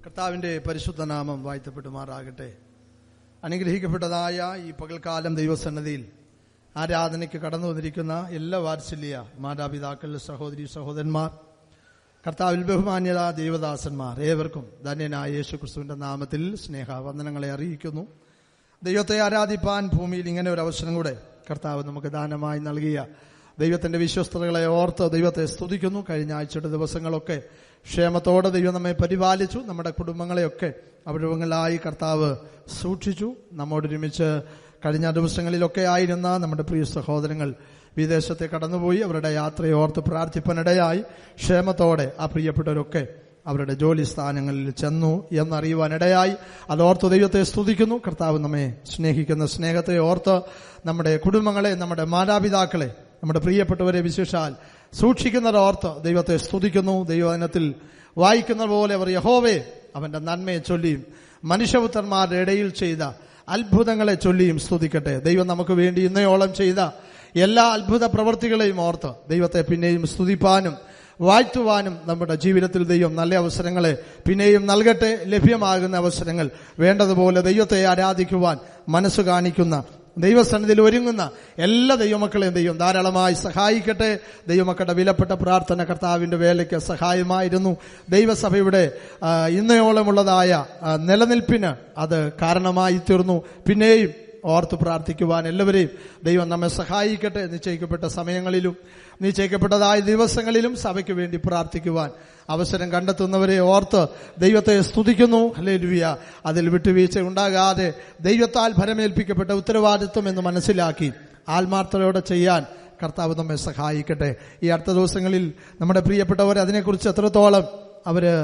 കർത്താവിന്റെ പരിശുദ്ധ നാമം വാഴ്ത്തപ്പെടുമാറാകട്ടെ. അനുഗ്രഹിക്കപ്പെട്ടതായ ഈ പകൽക്കാലം ദൈവസന്നിധിയിൽ ആരാധനയ്ക്ക് കടന്നു വന്നിരിക്കുന്ന എല്ലാ വാത്സല്യ മാതാപിതാക്കൾ, സഹോദരി സഹോദരന്മാർ, കർത്താവിൽ ബഹുമാന്യത ദൈവദാസന്മാർ ഏവർക്കും ധന്യനായ യേശു ക്രിസ്തുവിന്റെ നാമത്തിൽ സ്നേഹവന്ദനങ്ങളെ അറിയിക്കുന്നു. ദൈവത്തെ ആരാധിപ്പാൻ ഭൂമിയിൽ ഇങ്ങനെ ഒരു അവസരം കൂടെ കർത്താവ് നമുക്ക് ദാനമായി നൽകിയ ദൈവത്തിന്റെ വിശ്വസ്തതകളെ ഓർത്ത് ദൈവത്തെ സ്തുതിക്കുന്നു. കഴിഞ്ഞ ആഴ്ചയുടെ ദിവസങ്ങളൊക്കെ ക്ഷേമത്തോടെ ദൈവം നമ്മെ പരിപാലിച്ചു. നമ്മുടെ കുടുംബങ്ങളെയൊക്കെ അവിടങ്ങളിലായി കർത്താവ് സൂക്ഷിച്ചു. നമ്മോടൊരുമിച്ച് കഴിഞ്ഞ ദിവസങ്ങളിലൊക്കെ ആയിരുന്ന നമ്മുടെ പ്രിയ സഹോദരങ്ങൾ വിദേശത്തെ കടന്നുപോയി. അവരുടെ യാത്രയെ ഓർത്ത് പ്രാർത്ഥിപ്പാനിടയായി. ക്ഷേമത്തോടെ ആ പ്രിയപ്പെട്ടവരൊക്കെ അവരുടെ ജോലി സ്ഥാനങ്ങളിൽ ചെന്നു എന്നറിയുവാനിടയായി. അതോർത്ത് ദൈവത്തെ സ്തുതിക്കുന്നു. കർത്താവ് നമ്മെ സ്നേഹിക്കുന്ന സ്നേഹത്തെ ഓർത്ത് നമ്മുടെ കുടുംബങ്ങളെ, നമ്മുടെ മാതാപിതാക്കളെ, നമ്മുടെ പ്രിയപ്പെട്ടവരെ വിശേഷാൽ സൂക്ഷിക്കുന്നതോർത്ത് ദൈവത്തെ സ്തുതിക്കുന്നു. ദൈവവചനത്തിൽ വായിക്കുന്ന പോലെ അവർ യഹോവേ അവന്റെ നന്മയെ ചൊല്ലിയും മനുഷ്യപുത്രന്മാരുടെ ഇടയിൽ ചെയ്ത അത്ഭുതങ്ങളെ ചൊല്ലിയും സ്തുതിക്കട്ടെ. ദൈവം നമുക്ക് വേണ്ടി ഇന്നയോളം ചെയ്ത എല്ലാ അത്ഭുത പ്രവൃത്തികളെയും ഓർത്ത് ദൈവത്തെ പിന്നെയും സ്തുതിപ്പാനും വാഴ്ത്തുവാനും നമ്മുടെ ജീവിതത്തിൽ ദൈവം നല്ല അവസരങ്ങളെ പിന്നെയും നൽകട്ടെ. ലഭ്യമാകുന്ന അവസരങ്ങൾ വേണ്ടതുപോലെ ദൈവത്തെ ആരാധിക്കുവാൻ മനസ്സ് കാണിക്കുന്ന, ദൈവസന്നിധിയിൽ ഒരുങ്ങുന്ന എല്ലാ ദൈവമക്കളെയും ദൈവം ധാരാളമായി സഹായിക്കട്ടെ. ദൈവമക്കളുടെ വിലപ്പെട്ട പ്രാർത്ഥന കർത്താവിന്റെ വേലയ്ക്ക് സഹായമായിരുന്നു. ദൈവസഭയുടെ ഇന്നയോളമുള്ളതായ നിലനിൽപ്പിന് അത് കാരണമായി തീർന്നു. പിന്നെയും ഓർത്ത് പ്രാർത്ഥിക്കുവാൻ എല്ലാവരെയും ദൈവം നമ്മെ സഹായിക്കട്ടെ. നിശ്ചയിക്കപ്പെട്ട സമയങ്ങളിലും നിശ്ചയിക്കപ്പെട്ടതായ ദിവസങ്ങളിലും സഭയ്ക്ക് വേണ്ടി പ്രാർത്ഥിക്കുവാൻ അവസരം കണ്ടെത്തുന്നവരെ ഓർത്ത് ദൈവത്തെ സ്തുതിക്കുന്നു. ഹല്ലേലൂയ. അതിൽ വിട്ടുവീഴ്ച ഉണ്ടാകാതെ ദൈവത്താൽ ഭരമേൽപ്പിക്കപ്പെട്ട ഉത്തരവാദിത്വം എന്ന് മനസ്സിലാക്കി ആത്മാർത്ഥതയോടെ ചെയ്യാൻ കർത്താവ് നമ്മെ സഹായിക്കട്ടെ. ഈ അടുത്ത ദിവസങ്ങളിൽ നമ്മുടെ പ്രിയപ്പെട്ടവർ അതിനെക്കുറിച്ച് എത്രത്തോളം അവര്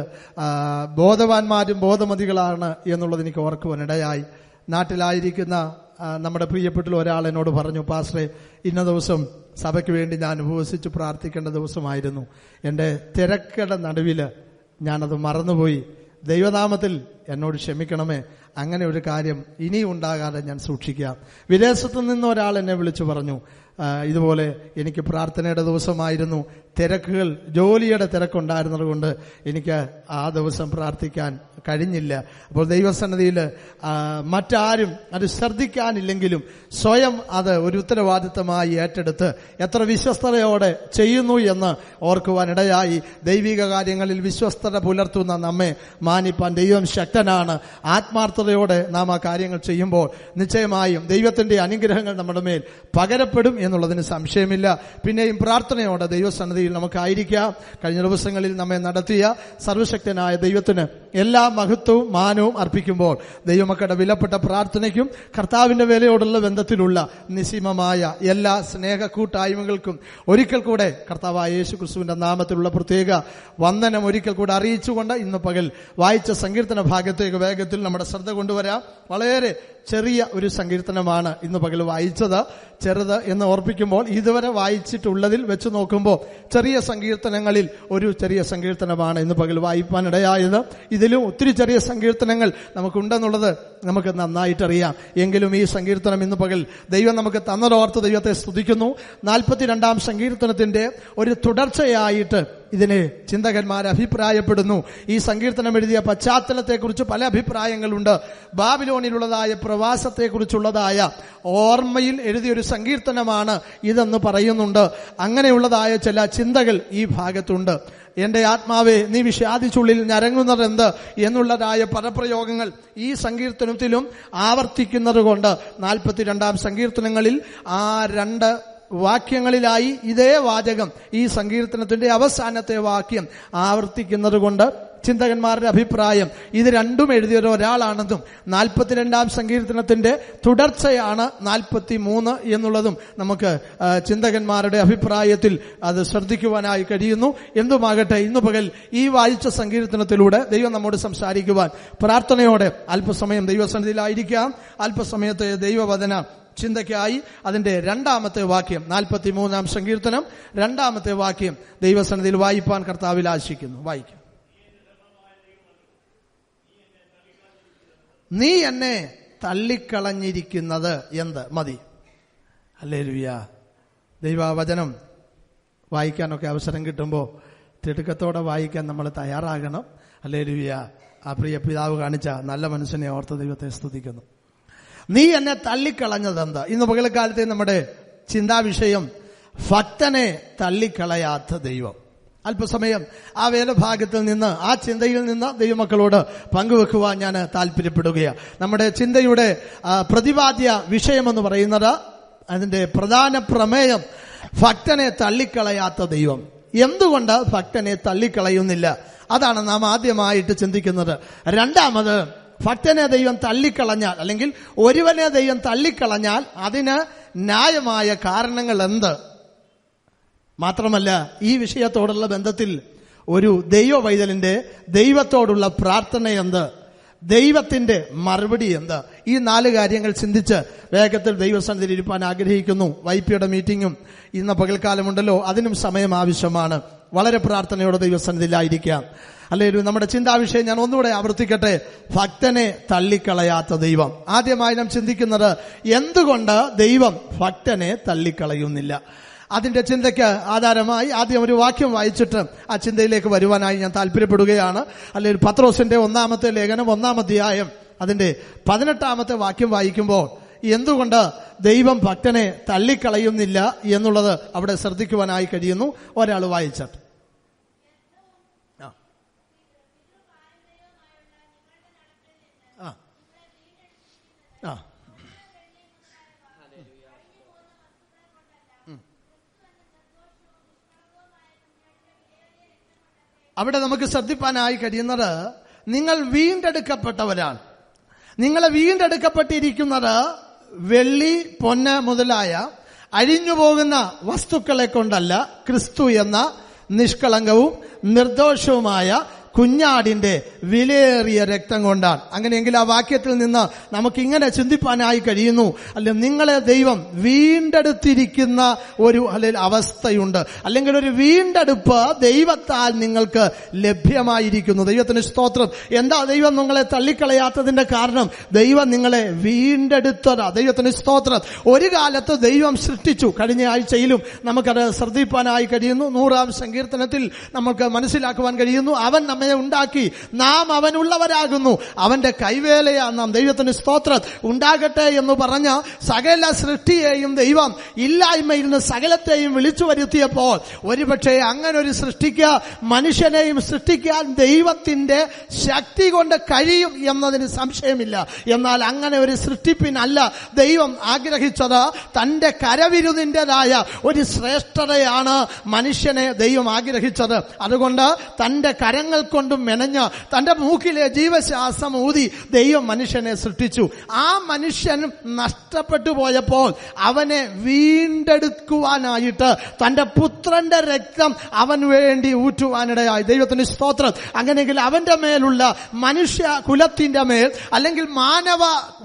ബോധവാന്മാരും ബോധമതികളാണ് എന്നുള്ളത് എനിക്ക് ഓർക്കുവാനിടയായി. നാട്ടിലായിരിക്കുന്ന നമ്മുടെ പ്രിയപ്പെട്ട ഒരാൾ എന്നോട് പറഞ്ഞു, പാസ്റ്ററെ, ഇന്ന ദിവസം സഭയ്ക്ക് വേണ്ടി ഞാൻ ഉപവസിച്ച് പ്രാർത്ഥിക്കേണ്ട ദിവസമായിരുന്നു. എൻ്റെ തിരക്കയുടെ നടുവിൽ ഞാനത് മറന്നുപോയി. ദൈവനാമത്തിൽ എന്നോട് ക്ഷമിക്കണമേ. അങ്ങനെ ഒരു കാര്യം ഇനി ഉണ്ടാകാതെ ഞാൻ സൂക്ഷിക്കാം. വിദേശത്തു നിന്ന് ഒരാൾ എന്നെ വിളിച്ചു പറഞ്ഞു, ഇതുപോലെ എനിക്ക് പ്രാർത്ഥനയുടെ ദിവസമായിരുന്നു, തിരക്കുകൾ, ജോലിയുടെ തിരക്കുണ്ടായിരുന്നത് കൊണ്ട് എനിക്ക് ആ ദിവസം പ്രാർത്ഥിക്കാൻ കഴിഞ്ഞില്ല. അപ്പോൾ ദൈവസന്നിധിയിൽ മറ്റാരും അത് ശ്രദ്ധിക്കാനില്ലെങ്കിലും സ്വയം അത് ഒരു ഉത്തരവാദിത്തമായി ഏറ്റെടുത്ത് എത്ര വിശ്വസ്തതയോടെ ചെയ്യുന്നു എന്ന് ഓർക്കുവാനിടയായി. ദൈവിക കാര്യങ്ങളിൽ വിശ്വസ്തത പുലർത്തുന്ന നമ്മെ മാനിപ്പാൻ ദൈവം ശക്തനാണ്. ആത്മാർത്ഥതയോടെ നാം ആ കാര്യങ്ങൾ ചെയ്യുമ്പോൾ നിശ്ചയമായും ദൈവത്തിന്റെ അനുഗ്രഹങ്ങൾ നമ്മുടെ മേൽ പകരപ്പെടും എന്നുള്ളതിന് സംശയമില്ല. പിന്നെയും പ്രാർത്ഥനയോടെ ദൈവസന്നിധിയിൽ നമുക്കായിരിക്കാം. കഴിഞ്ഞ ദിവസങ്ങളിൽ നമ്മെ നടത്തിയ സർവശക്തനായ ദൈവത്തിന് എല്ലാ മഹത്വവും മാനവും അർപ്പിക്കുമ്പോൾ ദൈവമക്കളുടെ വിലപ്പെട്ട പ്രാർത്ഥനയ്ക്കും കർത്താവിന്റെ വേലയോടുള്ള ബന്ധത്തിലുള്ള നിസ്സീമമായ എല്ലാ സ്നേഹ കൂട്ടായ്മകൾക്കും ഒരിക്കൽ കൂടെ കർത്താവായ യേശു ക്രിസ്തുവിന്റെ നാമത്തിലുള്ള പ്രത്യേക വന്ദനം ഒരിക്കൽ കൂടെ അറിയിച്ചുകൊണ്ട് ഇന്ന് പകൽ വായിച്ച സങ്കീർത്തന ഭാഗത്തേക്ക് വേഗത്തിൽ നമ്മുടെ ശ്രദ്ധ കൊണ്ടുവരാം. വളരെ ചെറിയ ഒരു സങ്കീർത്തനമാണ് ഇന്ന് പകൽ വായിച്ചത്. ചെറുത് എന്ന് ഓർപ്പിക്കുമ്പോൾ ഇതുവരെ വായിച്ചിട്ടുള്ളതിൽ വെച്ച് നോക്കുമ്പോൾ ചെറിയ സങ്കീർത്തനങ്ങളിൽ ഒരു ചെറിയ സങ്കീർത്തനമാണ് ഇന്ന് പകൽ വായിപ്പാനിടയായത്. ഇതിലും ഒത്തിരി ചെറിയ സങ്കീർത്തനങ്ങൾ നമുക്കുണ്ടെന്നുള്ളത് നമുക്ക് നന്നായിട്ടറിയാം. എങ്കിലും ഈ സങ്കീർത്തനം ഇന്ന് പകൽ ദൈവം നമുക്ക് തന്നതോർത്ത് ദൈവത്തെ സ്തുതിക്കുന്നു. 42-ാം സങ്കീർത്തനത്തിന്റെ ഒരു തുടർച്ചയായിട്ട് ഇതിനെ ചിന്തകന്മാർ അഭിപ്രായപ്പെടുന്നു. ഈ സങ്കീർത്തനം എഴുതിയ പശ്ചാത്തലത്തെക്കുറിച്ച് പല അഭിപ്രായങ്ങളുണ്ട്. ബാബിലോണിലുള്ളതായ പ്രവാസത്തെക്കുറിച്ചുള്ളതായ ഓർമ്മയിൽ എഴുതിയൊരു സങ്കീർത്തനമാണ് ഇതെന്ന് പറയുന്നുണ്ട്. അങ്ങനെയുള്ളതായ ചില ചിന്തകൾ ഈ ഭാഗത്തുണ്ട്. എന്റെ ആത്മാവെ നീ വിഷാദിച്ചുള്ളിൽ ഞരങ്ങുന്നതെന്ത് എന്നുള്ളതായ പദപ്രയോഗങ്ങൾ ഈ സങ്കീർത്തനത്തിലും ആവർത്തിക്കുന്നത് കൊണ്ട് 42-ാം സങ്കീർത്തനങ്ങളിൽ ആ 2 വാക്യങ്ങളിലായി ഇതേ വാചകം ഈ സങ്കീർത്തനത്തിന്റെ അവസാനത്തെ വാക്യം ആവർത്തിക്കുന്നത് കൊണ്ട് ചിന്തകന്മാരുടെ അഭിപ്രായം ഇത് രണ്ടും എഴുതിയ ഒരാളാണെന്നും 42-ാം സങ്കീർത്തനത്തിന്റെ തുടർച്ചയാണ് 43 എന്നുള്ളതും നമുക്ക് ചിന്തകന്മാരുടെ അഭിപ്രായത്തിൽ അത് ശ്രദ്ധിക്കുവാനായി കഴിയുന്നു. എന്തുമാകട്ടെ, ഇന്നു പകൽ ഈ വായിച്ച സങ്കീർത്തനത്തിലൂടെ ദൈവം നമ്മോട് സംസാരിക്കുവാൻ പ്രാർത്ഥനയോടെ അല്പസമയം ദൈവസന്നിധിയിലായിരിക്കാം. അല്പസമയത്തെ ദൈവവചന ചിന്തയ്ക്കായി അതിന്റെ 2-ാമത്തെ വാക്യം 43-ാം സങ്കീർത്തനം 2-ാമത്തെ വാക്യം ദൈവസന്നിധിയിൽ വായിപ്പാൻ കർത്താവിൽ ആശിക്കുന്നു. വായിക്കും. നീ എന്നെ തള്ളിക്കളഞ്ഞിരിക്കുന്നത് എന്ത്? മതി. ഹല്ലേലൂയ. ദൈവവചനം വായിക്കാനൊക്കെ അവസരം കിട്ടുമ്പോൾ തിടുക്കത്തോടെ വായിക്കാൻ നമ്മൾ തയ്യാറാകണം. ഹല്ലേലൂയ. ആ പ്രിയ പിതാവ് കാണിച്ച നല്ല മനസ്സിനെ ഓർത്ത് ദൈവത്തെ സ്തുതിക്കുന്നു. നീ എന്നെ തള്ളിക്കളഞ്ഞതെന്ത്? ഇന്ന് പകൽക്കാലത്തെ നമ്മുടെ ചിന്താവിഷയം ഭക്തനെ തള്ളിക്കളയാത്ത ദൈവം. അല്പസമയം ആ വേദഭാഗത്തിൽ നിന്ന്, ആ ചിന്തയിൽ നിന്ന് ദൈവമക്കളോട് പങ്കുവെക്കുവാൻ ഞാൻ താല്പര്യപ്പെടുകയാണ്. നമ്മുടെ ചിന്തയുടെ പ്രതിപാദ്യ വിഷയമെന്ന് പറയുന്നത്, അതിന്റെ പ്രധാന പ്രമേയം ഭക്തനെ തള്ളിക്കളയാത്ത ദൈവം. എന്തുകൊണ്ട് ഭക്തനെ തള്ളിക്കളയുന്നില്ല? അതാണ് നാം ആദ്യമായിട്ട് ചിന്തിക്കുന്നത്. രണ്ടാമത്, ഭക്തനെ ദൈവം തള്ളിക്കളഞ്ഞാൽ, അല്ലെങ്കിൽ ഒരുവനെ ദൈവം തള്ളിക്കളഞ്ഞാൽ അതിന് ന്യായമായ കാരണങ്ങൾ എന്ത്? മാത്രമല്ല, ഈ വിഷയത്തോടുള്ള ബന്ധത്തിൽ ഒരു ദൈവവൈതലിന്റെ ദൈവത്തോടുള്ള പ്രാർത്ഥന എന്ത്? ദൈവത്തിന്റെ മറുപടി എന്ത്? ഈ 4 കാര്യങ്ങൾ ചിന്തിച്ച് വേഗത്തിൽ ദൈവസന്നിധിയിൽ ഇരിപ്പാൻ ആഗ്രഹിക്കുന്നു. വൈപ്പിയുടെ മീറ്റിംഗും ഇന്ന് പകൽക്കാലമുണ്ടല്ലോ, അതിനും സമയം ആവശ്യമാണ്. വളരെ പ്രാർത്ഥനയോടെ ദൈവസന്നിധിയിലായിരിക്കാം. അല്ലെങ്കിൽ നമ്മുടെ ചിന്താവിഷയം ഞാൻ ഒന്നുകൂടെ ആവർത്തിക്കട്ടെ. ഭക്തനെ തള്ളിക്കളയാത്ത ദൈവം. ആദ്യമായി നാം ചിന്തിക്കുന്നത്, എന്തുകൊണ്ട് ദൈവം ഭക്തനെ തള്ളിക്കളയുന്നില്ല? അതിന്റെ ചിന്തയ്ക്ക് ആധാരമായി ആദ്യം ഒരു വാക്യം വായിച്ചിട്ട് ആ ചിന്തയിലേക്ക് വരുവാനായി ഞാൻ താല്പര്യപ്പെടുകയാണ്. അല്ലെങ്കിൽ പത്രോസിന്റെ 1-ാമത്തെ ലേഖനം 1-ാം അധ്യായം അതിന്റെ 18-ാമത്തെ വാക്യം വായിക്കുമ്പോൾ എന്തുകൊണ്ട് ദൈവം ഭക്തനെ തള്ളിക്കളയുന്നില്ല എന്നുള്ളത് അവിടെ ശ്രദ്ധിക്കുവാനായി കഴിയുന്നു. ഒരാൾ വായിച്ചിട്ട്. അവിടെ നമുക്ക് ശ്രദ്ധിപ്പാനായി കഴിയുന്നത്, നിങ്ങൾ വീണ്ടെടുക്കപ്പെട്ടവരാണ്. നിങ്ങളെ വീണ്ടെടുക്കപ്പെട്ടിരിക്കുന്നത് വെള്ളി, പൊന്ന് മുതലായ അഴിഞ്ഞുപോകുന്ന വസ്തുക്കളെ കൊണ്ടല്ല, ക്രിസ്തു എന്ന നിഷ്കളങ്കവും നിർദോഷവുമായ കുഞ്ഞാടിന്റെ വിലയേറിയ രക്തം കൊണ്ടാണ്. അങ്ങനെയെങ്കിൽ ആ വാക്യത്തിൽ നിന്ന് നമുക്കിങ്ങനെ ചിന്തിപ്പാനായി കഴിയുന്നു, അല്ലെ, നിങ്ങളെ ദൈവം വീണ്ടെടുത്തിരിക്കുന്ന ഒരു അവസ്ഥയുണ്ട്, അല്ലെങ്കിൽ ഒരു വീണ്ടെടുപ്പ് ദൈവത്താൽ നിങ്ങൾക്ക് ലഭ്യമായിരിക്കുന്നു. ദൈവത്തിന് സ്തോത്രം. എന്താ ദൈവം നിങ്ങളെ തള്ളിക്കളയാത്തതിന്റെ കാരണം? ദൈവം നിങ്ങളെ വീണ്ടെടുത്തതാ. ദൈവത്തിന് സ്തോത്രം. ഒരു കാലത്ത് ദൈവം സൃഷ്ടിച്ചു. കഴിഞ്ഞ ആഴ്ചയിലും നമുക്കത് ശ്രദ്ധിപ്പാനായി കഴിയുന്നു. 100-ാം സങ്കീർത്തനത്തിൽ നമുക്ക് മനസ്സിലാക്കുവാൻ കഴിയുന്നു, അവൻ നമ്മെ ഉണ്ടാക്കി, നാം അവനുള്ളവരാകുന്നു, അവന്റെ കൈവേലയാ നാം. ദൈവത്തിന് സ്തോത്രം. ഉണ്ടാകട്ടെ എന്ന് പറഞ്ഞ സകല സൃഷ്ടിയെയും ദൈവം ഇല്ലായ്മയിൽ നിന്ന് സകലത്തെയും വിളിച്ചു വരുത്തിയപ്പോൾ, ഒരുപക്ഷെ അങ്ങനെ ഒരു സൃഷ്ടിക്ക് മനുഷ്യനെയും സൃഷ്ടിക്കാൻ ദൈവത്തിന്റെ ശക്തി കൊണ്ട് കഴിയും എന്നതിന് സംശയമില്ല. എന്നാൽ അങ്ങനെ ഒരു സൃഷ്ടിപ്പിനല്ല ദൈവം ആഗ്രഹിച്ചത്. തന്റെ കരവിരുതിൻ്റെതായ ഒരു ശ്രേഷ്ഠതയാണ് മനുഷ്യനെ ദൈവം ആഗ്രഹിച്ചത്. അതുകൊണ്ട് തന്റെ കരങ്ങൾ കൊണ്ടും മെനഞ്ഞ തന്റെ മൂക്കിലെ ജീവശ്വാസം ഊതി ദൈവം മനുഷ്യനെ സൃഷ്ടിച്ചു. ആ മനുഷ്യൻ നഷ്ടപ്പെട്ടു പോയപ്പോൾ അവനെ വീണ്ടെടുക്കുവാനായിട്ട് തന്റെ പുത്രന്റെ രക്തം അവന് വേണ്ടി ഊറ്റുവാനിടയായി. ദൈവത്തിന് സ്തോത്രം. അങ്ങനെയെങ്കിൽ അവന്റെ മേലുള്ള മനുഷ്യ കുലത്തിന്റെ മേൽ, അല്ലെങ്കിൽ മാനവ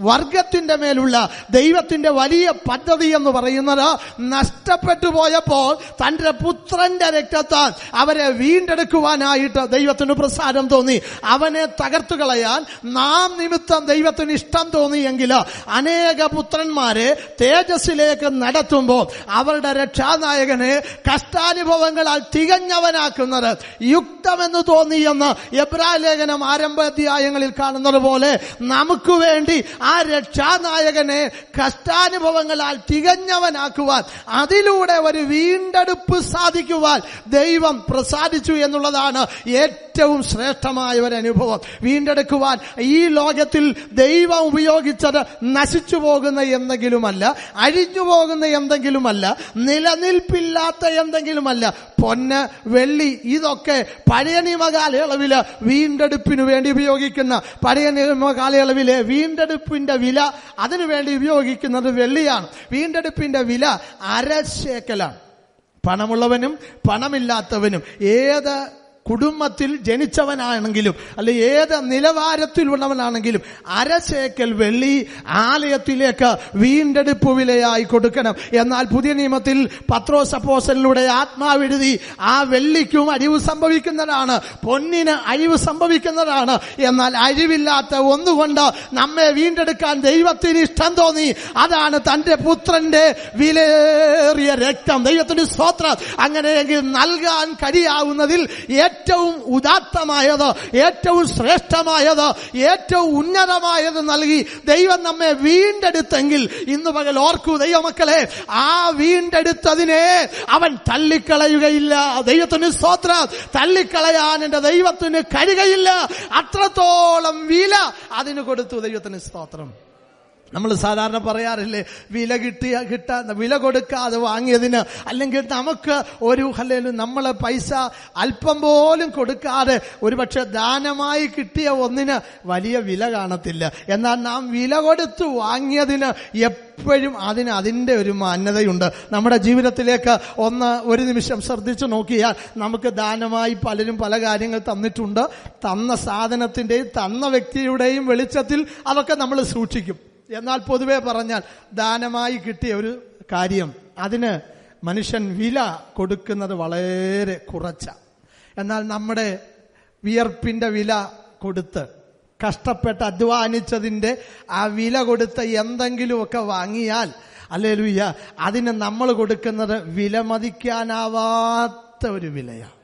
വർഗത്തിന്റെ മേലുള്ള ദൈവത്തിന്റെ വലിയ പദ്ധതി എന്ന് പറയുന്നത്, നഷ്ടപ്പെട്ടു പോയപ്പോൾ തന്റെ പുത്രന്റെ രക്തത്താൽ അവരെ വീണ്ടെടുക്കുവാനായിട്ട് ദൈവത്തിന് പ്രസാദം തോന്നി. അവനെ തകർത്തു കളയാൻ നാം നിമിത്തം ദൈവത്തിന് ഇഷ്ടം തോന്നിയെങ്കിൽ അനേക പുത്രന്മാരെ തേജസ്സിലേക്ക് നടത്തുമ്പോൾ അവരുടെ രക്ഷാനായകനെ കഷ്ടാനുഭവങ്ങളാൽ തികഞ്ഞവനാക്കുന്നത് യുക്തമെന്ന് തോന്നിയെന്ന് എബ്രായ ലേഖനം ആരംഭാധ്യായങ്ങളിൽ കാണുന്നത് പോലെ നമുക്ക് വേണ്ടി ആ രക്ഷാനായകനെ കഷ്ടാനുഭവങ്ങളാൽ തികഞ്ഞവനാക്കുവാൻ, അതിലൂടെ ഒരു വീണ്ടെടുപ്പ് സാധിക്കുവാൻ ദൈവം പ്രസാദിച്ചു എന്നുള്ളതാണ് ഏറ്റവും ശ്രേഷ്ഠമായ ഒരു അനുഭവം. വീണ്ടെടുക്കുവാൻ ഈ ലോകത്തിൽ ദൈവം ഉപയോഗിച്ചത് നശിച്ചു പോകുന്ന എന്തെങ്കിലുമല്ല, അഴിഞ്ഞു പോകുന്ന എന്തെങ്കിലുമല്ല, നിലനിൽപ്പില്ലാത്ത എന്തെങ്കിലുമല്ല. പൊന്ന്, വെള്ളി, ഇതൊക്കെ പഴയ നിയമ കാലയളവില് വീണ്ടെടുപ്പിന് വേണ്ടി ഉപയോഗിക്കുന്ന, പഴയ നിയമ കാലയളവിലെ വീണ്ടെടുപ്പിന്റെ വില, അതിനുവേണ്ടി ഉപയോഗിക്കുന്നത് വെള്ളിയാണ്. വീണ്ടെടുപ്പിന്റെ വില 1/2 ശേക്കലാണ്. പണമുള്ളവനും പണമില്ലാത്തവനും ഏത് കുടുംബത്തിൽ ജനിച്ചവനാണെങ്കിലും അല്ലെ ഏത് നിലവാരത്തിലുള്ളവനാണെങ്കിലും 1/2 ശേക്കൽ വെള്ളി ആലയത്തിലേക്ക് വീണ്ടെടുപ്പ് വിലയായി കൊടുക്കണം. എന്നാൽ പുതിയ നിയമത്തിൽ പത്രോസ് അപ്പോസ്തലനിലൂടെ ആത്മാവെഴുതി ആ വെള്ളിക്കും അഴിവ് സംഭവിക്കുന്നതാണ്, പൊന്നിന് അഴിവ് സംഭവിക്കുന്നതാണ്. എന്നാൽ അഴിവില്ലാത്ത ഒന്നുകൊണ്ട് നമ്മെ വീണ്ടെടുക്കാൻ ദൈവത്തിന് ഇഷ്ടം തോന്നി. അതാണ് തന്റെ പുത്രന്റെ വിലയേറിയ രക്തം. ദൈവത്തിന് സ്തോത്രം. അങ്ങനെയെങ്കിൽ നൽകാൻ കഴിയാവുന്നതിൽ ഏറ്റവും ഉദാത്തമായത്, ഏറ്റവും ശ്രേഷ്ഠമായത്, ഏറ്റവും ഉന്നതമായത് നൽകി ദൈവം നമ്മെ വീണ്ടെടുത്തെങ്കിൽ ഇന്ന് പകൽ ഓർക്കൂ ദൈവമക്കളെ, ആ വീണ്ടെടുത്തതിനെ അവൻ തള്ളിക്കളയുകയില്ല. ദൈവത്തിന് സ്തോത്രം. തള്ളിക്കളയാൻ എന്റെ ദൈവത്തിന് കഴിയുകയില്ല. അത്രത്തോളം വില അതിന് കൊടുത്തു. ദൈവത്തിന് സ്തോത്രം. നമ്മൾ സാധാരണ പറയാറില്ലേ, വില കൊടുക്കാതെ വാങ്ങിയതിന്, അല്ലെങ്കിൽ നമുക്ക് ഒരു നമ്മളെ പൈസ അല്പം പോലും കൊടുക്കാതെ ഒരുപക്ഷെ ദാനമായി കിട്ടിയ ഒന്നിന് വലിയ വില കാണത്തില്ല. എന്നാൽ നാം വില കൊടുത്തു വാങ്ങിയതിന് എപ്പോഴും അതിന്റെ ഒരു മാന്യതയുണ്ട്. നമ്മുടെ ജീവിതത്തിലേക്ക് ഒരു നിമിഷം ശ്രദ്ധിച്ചു നോക്കിയാൽ നമുക്ക് ദാനമായി പലരും പല കാര്യങ്ങൾ തന്നിട്ടുണ്ട്. തന്ന സാധനത്തിന്റെയും തന്ന വ്യക്തിയുടെയും വെളിച്ചത്തിൽ അതൊക്കെ നമ്മൾ സൂക്ഷിക്കും. എന്നാൽ പൊതുവെ പറഞ്ഞാൽ ദാനമായി കിട്ടിയ ഒരു കാര്യം അതിന് മനുഷ്യൻ വില കൊടുക്കുന്നത് വളരെ കുറച്ച. എന്നാൽ നമ്മുടെ വിയർപ്പിന്റെ വില കൊടുത്ത് കഷ്ടപ്പെട്ട് അധ്വാനിച്ചതിന്റെ ആ വില കൊടുത്ത് എന്തെങ്കിലുമൊക്കെ വാങ്ങിയാൽ ഹല്ലേലൂയ, അതിന് നമ്മൾ കൊടുക്കുന്നത് വിലമതിക്കാനാവാത്ത ഒരു വിലയാണ്.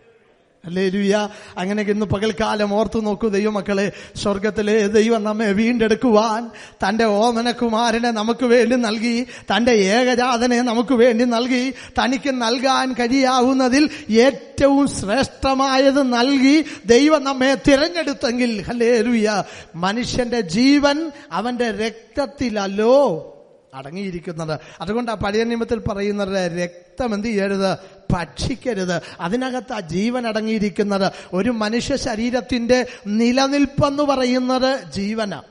ഹല്ലേലൂയ. അങ്ങനെ ഇന്ന് പകൽക്കാലം ഓർത്തു നോക്കൂ ദൈവമക്കളെ, സ്വർഗത്തിലെ ദൈവം നമ്മെ വീണ്ടെടുക്കുവാൻ തന്റെ ഓമനകുമാരനെ നമുക്ക് വേണ്ടി നൽകി, തന്റെ ഏകജാതനെ നമുക്ക് വേണ്ടി നൽകി. തനിക്ക് നൽകാൻ കഴിയാവുന്നതിൽ ഏറ്റവും ശ്രേഷ്ഠമായത് നൽകി ദൈവം നമ്മെ തിരഞ്ഞെടുത്തെങ്കിൽ ഹല്ലേലൂയ, മനുഷ്യന്റെ ജീവൻ അവന്റെ രക്തത്തിലല്ലോ അടങ്ങിയിരിക്കുന്നത്. അതുകൊണ്ട് ആ പഴയ നിയമത്തിൽ പറയുന്നത് രക്തം എന്ത് ചെയ്യരുത്, ഭക്ഷിക്കരുത്. അതിനകത്ത് ആ ജീവൻ അടങ്ങിയിരിക്കുന്നത്. ഒരു മനുഷ്യ ശരീരത്തിന്റെ നിലനിൽപ്പെന്ന് പറയുന്നത് ജീവനാണ്.